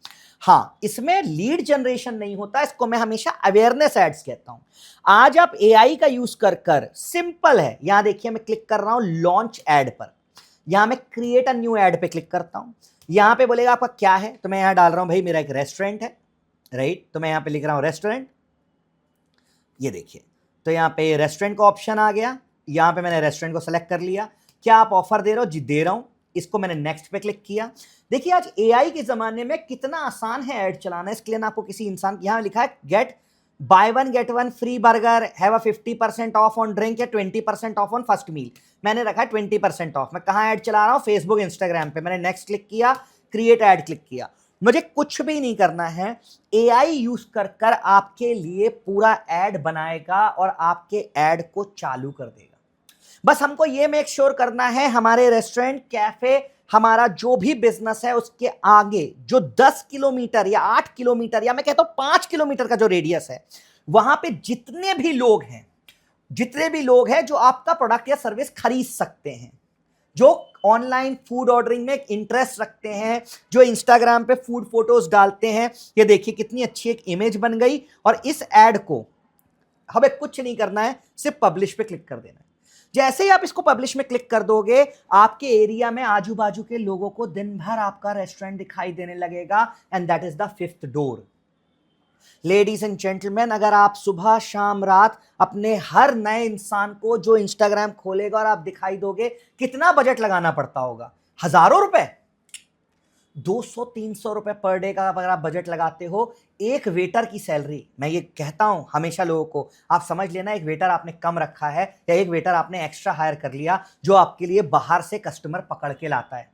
हाँ, इसमें लीड जनरेशन नहीं होता, इसको मैं हमेशा अवेयरनेस एड्स कहता हूं। आज आप एआई का यूज कर कर, सिंपल है, यहां देखिए मैं क्लिक कर रहा हूं लॉन्च एड पर, यहां मैं क्रिएट अ न्यू एड पे क्लिक करता हूं। यहां पे बोलेगा आपका क्या है, तो मैं यहां डाल रहा हूं भाई मेरा एक रेस्टोरेंट है, राइट। तो मैं यहां पे लिख रहा हूं रेस्टोरेंट, ये देखिए, तो यहाँ पे रेस्टोरेंट का ऑप्शन आ गया। यहाँ पे मैंने रेस्टोरेंट को सेलेक्ट कर लिया। क्या आप ऑफर दे रहे हो, जी दे रहा हूं। इसको मैंने नेक्स्ट पे क्लिक किया। देखिए आज एआई के जमाने में कितना आसान है ऐड चलाना। इसके लिए ना आपको किसी इंसान, यहाँ लिखा है get buy 1 get 1 free burger, have a 50% off on drink या 20% ऑफ ऑन फर्स्ट मील। मैंने रखा है 20% ऑफ। मैं कहाँ ऐड चला रहा हूँ, फेसबुक, इंस्टाग्राम पे। मैंने नेक्स्ट क्लिक किया, क्रिएट ऐड क्लिक किया। मुझे कुछ भी नहीं करना है, एआई यूज कर कर आपके लिए पूरा ऐड बनाएगा और आपके ऐड को चालू कर देगा। बस हमको ये मेक श्योर करना है हमारे रेस्टोरेंट, कैफे, हमारा जो भी बिजनेस है उसके आगे जो 10 किलोमीटर या 8 किलोमीटर या मैं कहता हूं 5 किलोमीटर का जो रेडियस है, वहां पे जितने भी लोग हैं जो आपका प्रोडक्ट या सर्विस खरीद सकते हैं, जो ऑनलाइन फूड ऑर्डरिंग में इंटरेस्ट रखते हैं, जो इंस्टाग्राम पे फूड फोटोज डालते हैं। ये देखिए कितनी अच्छी एक इमेज बन गई और इस ऐड को हमें कुछ नहीं करना है, सिर्फ पब्लिश पे क्लिक कर देना है। जैसे ही आप इसको पब्लिश में क्लिक कर दोगे, आपके एरिया में आजू बाजू के लोगों को दिन भर आपका रेस्टोरेंट दिखाई देने लगेगा, and that is the fifth door. Ladies and gentleman, अगर आप सुबह शाम रात अपने हर नए इंसान को जो इंस्टाग्राम खोलेगा और आप दिखाई दोगे, कितना बजट लगाना पड़ता होगा? हजारों रुपए, 200-300 रुपए पर डे का अगर आप बजट लगाते हो, एक वेटर की सैलरी, मैं ये कहता हूं हमेशा लोगों को, आप समझ लेना एक वेटर आपने कम रखा है या एक वेटर आपने एक्स्ट्रा हायर कर लिया जो आपके लिए बाहर से कस्टमर पकड़ के लाता है।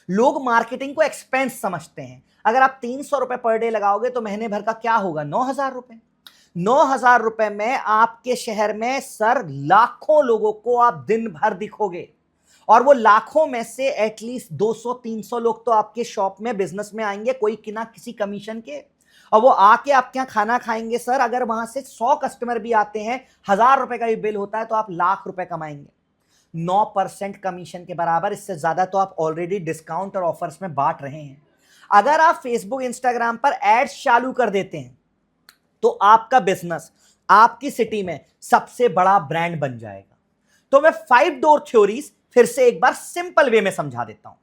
लोग मार्केटिंग को एक्सपेंस समझते हैं। अगर आप 300 रुपए पर डे लगाओगे तो महीने भर का क्या होगा? 9,000 रुपए। 9,000 रुपए में आपके शहर में सर लाखों लोगों को आप दिन भर दिखोगे, और वो लाखों में से एटलीस्ट 200-300 लोग तो आपके शॉप में बिजनेस में आएंगे कोई किना किसी कमीशन के, और वो आके आपके यहाँ खाना खाएंगे। सर अगर वहां से 100 कस्टमर भी आते हैं, 1,000 रुपए का भी बिल होता है, तो आप लाख रुपए कमाएंगे। 9% कमीशन के बराबर, इससे ज्यादा तो आप ऑलरेडी डिस्काउंट और ऑफर्स में बांट रहे हैं। अगर आप फेसबुक इंस्टाग्राम पर एड्स चालू कर देते हैं तो आपका बिजनेस आपकी सिटी में सबसे बड़ा ब्रांड बन जाएगा। तो मैं 5 डोर थ्योरीज फिर से एक बार सिंपल वे में समझा देता हूं।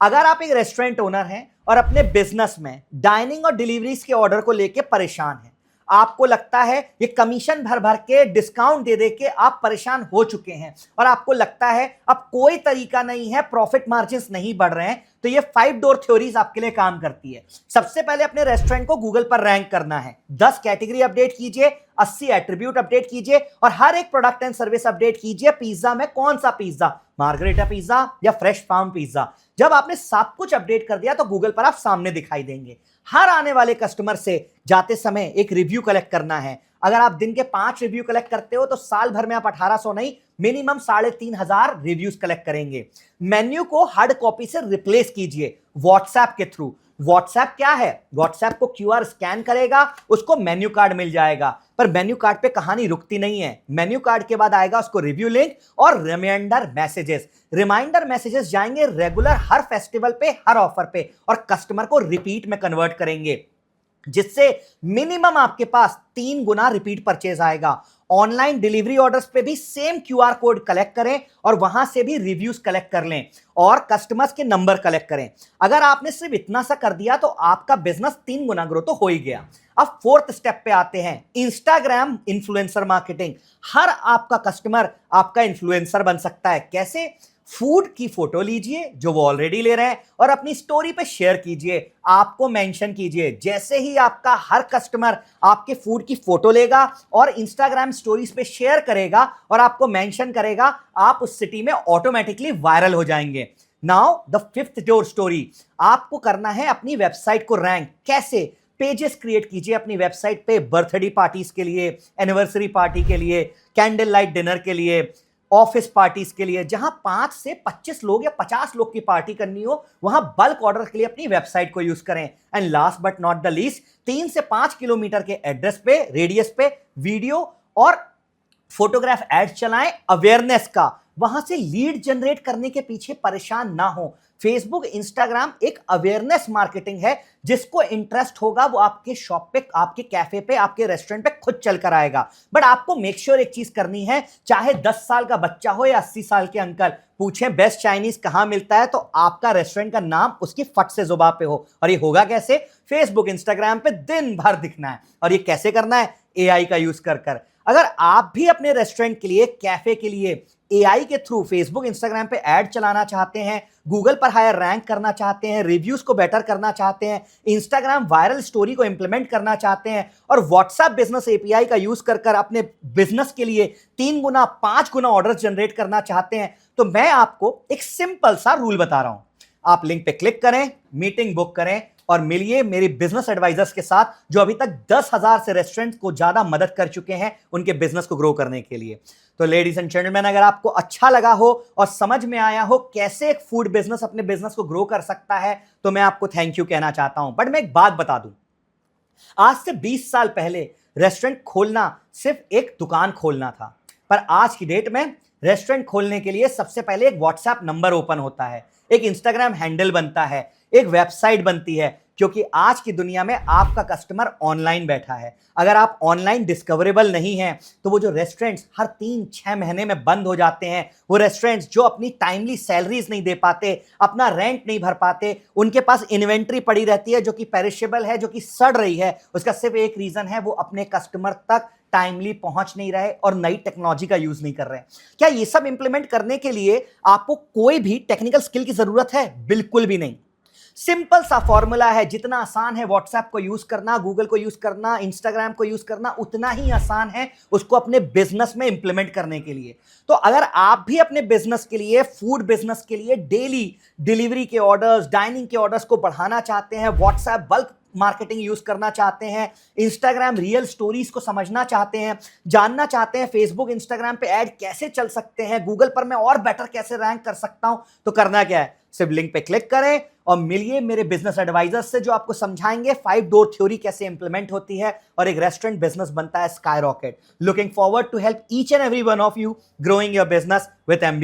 अगर आप एक रेस्टोरेंट ओनर हैं और अपने बिजनेस में डाइनिंग और डिलीवरीज के ऑर्डर को लेके परेशान हैं, आपको लगता है ये कमीशन भर भर के डिस्काउंट दे दे के आप परेशान हो चुके हैं, और आपको लगता है अब कोई तरीका नहीं है, प्रॉफिट मार्जिन्स नहीं बढ़ रहे हैं, तो ये 5 डोर थ्योरीज आपके लिए काम करती है। सबसे पहले अपने रेस्टोरेंट को गूगल पर रैंक करना है। 10 कैटेगरी अपडेट कीजिए, 80 एट्रीब्यूट अपडेट कीजिए, और हर एक प्रोडक्ट एंड सर्विस अपडेट कीजिए। पिज्जा में कौन सा पिज्जा, मार्गरेटा पिज्जा या फ्रेश फार्म पिज्जा। जब आपने सब कुछ अपडेट कर दिया तो गूगल पर आप सामने दिखाई देंगे। हर आने वाले कस्टमर से जाते समय एक रिव्यू कलेक्ट करना है। अगर आप दिन के 5 रिव्यू कलेक्ट करते हो तो साल भर में आप 1800 नहीं, मिनिमम 3,500 रिव्यूज कलेक्ट करेंगे। मेन्यू को हार्ड कॉपी से रिप्लेस कीजिए व्हाट्सएप के थ्रू। व्हाट्सएप क्या है? व्हाट्सएप को क्यूआर स्कैन करेगा, उसको मेन्यू कार्ड मिल जाएगा। पर मेन्यू कार्ड पे कहानी रुकती नहीं है। मेन्यू कार्ड के बाद आएगा उसको रिव्यू लिंक और रिमाइंडर मैसेजेस। रिमाइंडर मैसेजेस जाएंगे रेगुलर हर फेस्टिवल पे, हर ऑफर पे, और कस्टमर को रिपीट में कन्वर्ट करेंगे, जिससे मिनिमम आपके पास 3 गुना रिपीट परचेज आएगा। ऑनलाइन डिलीवरी ऑर्डर्स पे भी सेम क्यूआर कोड कलेक्ट करें और वहां से भी रिव्यूज कलेक्ट कर लें और कस्टमर्स के नंबर कलेक्ट करें। अगर आपने सिर्फ इतना सा कर दिया तो आपका बिजनेस 3 गुना ग्रो तो हो ही गया। अब 4th स्टेप पे आते हैं, इंस्टाग्राम इन्फ्लुएंसर मार्केटिंग। हर आपका कस्टमर आपका इन्फ्लुएंसर बन सकता है। कैसे? फूड की फोटो लीजिए जो वो ऑलरेडी ले रहे हैं और अपनी स्टोरी पे शेयर कीजिए, आपको मेंशन कीजिए। जैसे ही आपका हर कस्टमर आपके फूड की फोटो लेगा और इंस्टाग्राम स्टोरीज पे शेयर करेगा और आपको मेंशन करेगा, आप उस सिटी में ऑटोमेटिकली वायरल हो जाएंगे। Now the 5th door story, आपको करना है अपनी वेबसाइट को रैंक। कैसे? पेजेस क्रिएट कीजिए अपनी वेबसाइट पे, बर्थडे पार्टीज के लिए, एनिवर्सरी पार्टी के लिए, कैंडल लाइट डिनर के लिए, ऑफिस पार्टीज के लिए। जहां 5 से 25 लोग या 50 लोग की पार्टी करनी हो, वहां बल्क ऑर्डर के लिए अपनी वेबसाइट को यूज करें। And last but not the least, 3 से 5 किलोमीटर के एड्रेस पे, रेडियस पे वीडियो और फोटोग्राफ एड चलाएं अवेयरनेस का। वहां से लीड जनरेट करने के पीछे परेशान ना हो। फेसबुक इंस्टाग्राम एक अवेयरनेस मार्केटिंग है, जिसको इंटरेस्ट होगा वो आपके शॉप पे, आपके कैफे पे, आपके रेस्टोरेंट पे खुद चल कर आएगा। बट आपको मेक श्योर एक चीज करनी है, चाहे 10 साल का बच्चा हो या 80 साल के अंकल, पूछे बेस्ट चाइनीज कहां मिलता है तो आपका रेस्टोरेंट का नाम उसकी फट से जुबान पे हो। और ये होगा कैसे? फेसबुक इंस्टाग्राम पे दिन भर दिखना है। और ये कैसे करना है? एआई का यूज कर कर। अगर आप भी अपने रेस्टोरेंट के लिए, कैफे के लिए एआई के थ्रू फेसबुक इंस्टाग्राम पे ऐड चलाना चाहते हैं, गूगल पर हायर रैंक करना चाहते हैं, रिव्यूज को बेटर करना चाहते हैं, इंस्टाग्राम वायरल स्टोरी को इंप्लीमेंट करना चाहते हैं और व्हाट्सएप बिजनेस एपीआई का यूज कर कर अपने बिजनेस के लिए 3 गुना 5 गुना ऑर्डर जनरेट करना चाहते हैं, तो मैं आपको एक सिंपल सा रूल बता रहा हूं। आप लिंक पे क्लिक करें, मीटिंग बुक करें और मिलिए मेरे बिजनेस एडवाइजर्स के साथ, जो अभी तक 10,000 से रेस्टोरेंट को ज्यादा मदद कर चुके हैं उनके बिजनेस को ग्रो करने के लिए। तो लेडीज एंड जेंटलमैन, अगर आपको अच्छा लगा हो और समझ में आया हो कैसे एक फूड बिजनेस अपने बिजनेस को ग्रो कर सकता है, तो मैं आपको थैंक यू कहना चाहता हूं। बट मैं एक बात बता दूं, आज से 20 साल पहले रेस्टोरेंट खोलना सिर्फ एक दुकान खोलना था, पर आज की डेट में रेस्टोरेंट खोलने के लिए सबसे पहले एक व्हाट्सएप नंबर ओपन होता है, एक इंस्टाग्राम हैंडल बनता है, एक वेबसाइट बनती है, क्योंकि आज की दुनिया में आपका कस्टमर ऑनलाइन बैठा है। अगर आप ऑनलाइन डिस्कवरेबल नहीं हैं तो वो जो रेस्टोरेंट्स हर 3-6 महीने में बंद हो जाते हैं, वो रेस्टोरेंट्स जो अपनी टाइमली सैलरीज नहीं दे पाते, अपना रेंट नहीं भर पाते, उनके पास इन्वेंट्री पड़ी रहती है जो कि पेरिशेबल है, जो कि सड़ रही है, उसका सिर्फ एक रीजन है, वो अपने कस्टमर तक टाइमली पहुंच नहीं रहे और नई टेक्नोलॉजी का यूज नहीं कर रहे हैं। क्या ये सब इंप्लीमेंट करने के लिए आपको कोई भी टेक्निकल स्किल की जरूरत है? बिल्कुल भी नहीं। सिंपल सा फॉर्मूला है, जितना आसान है व्हाट्सएप को यूज करना, गूगल को यूज करना, इंस्टाग्राम को यूज करना, उतना ही आसान है उसको अपने बिजनेस में इंप्लीमेंट करने के लिए। तो अगर आप भी अपने बिजनेस के लिए, फूड बिजनेस के लिए डेली डिलीवरी के ऑर्डर्स, डाइनिंग के ऑर्डर्स को बढ़ाना चाहते हैं, व्हाट्सएप बल्क मार्केटिंग यूज करना चाहते हैं, इंस्टाग्राम रियल स्टोरीज को समझना चाहते हैं, जानना चाहते हैं फेसबुक इंस्टाग्राम पे ऐड कैसे चल सकते हैं, गूगल पर मैं और बेटर कैसे रैंक कर सकता हूं, तो करना क्या है? सिर्फ लिंक पे क्लिक करें और मिलिए मेरे बिजनेस एडवाइजर्स से जो आपको समझाएंगे 5 डोर थ्योरी कैसे इंप्लीमेंट होती है और एक रेस्टोरेंट बिजनेस बनता है sky rocket. Looking forward to help each and every one of you growing your business with MD.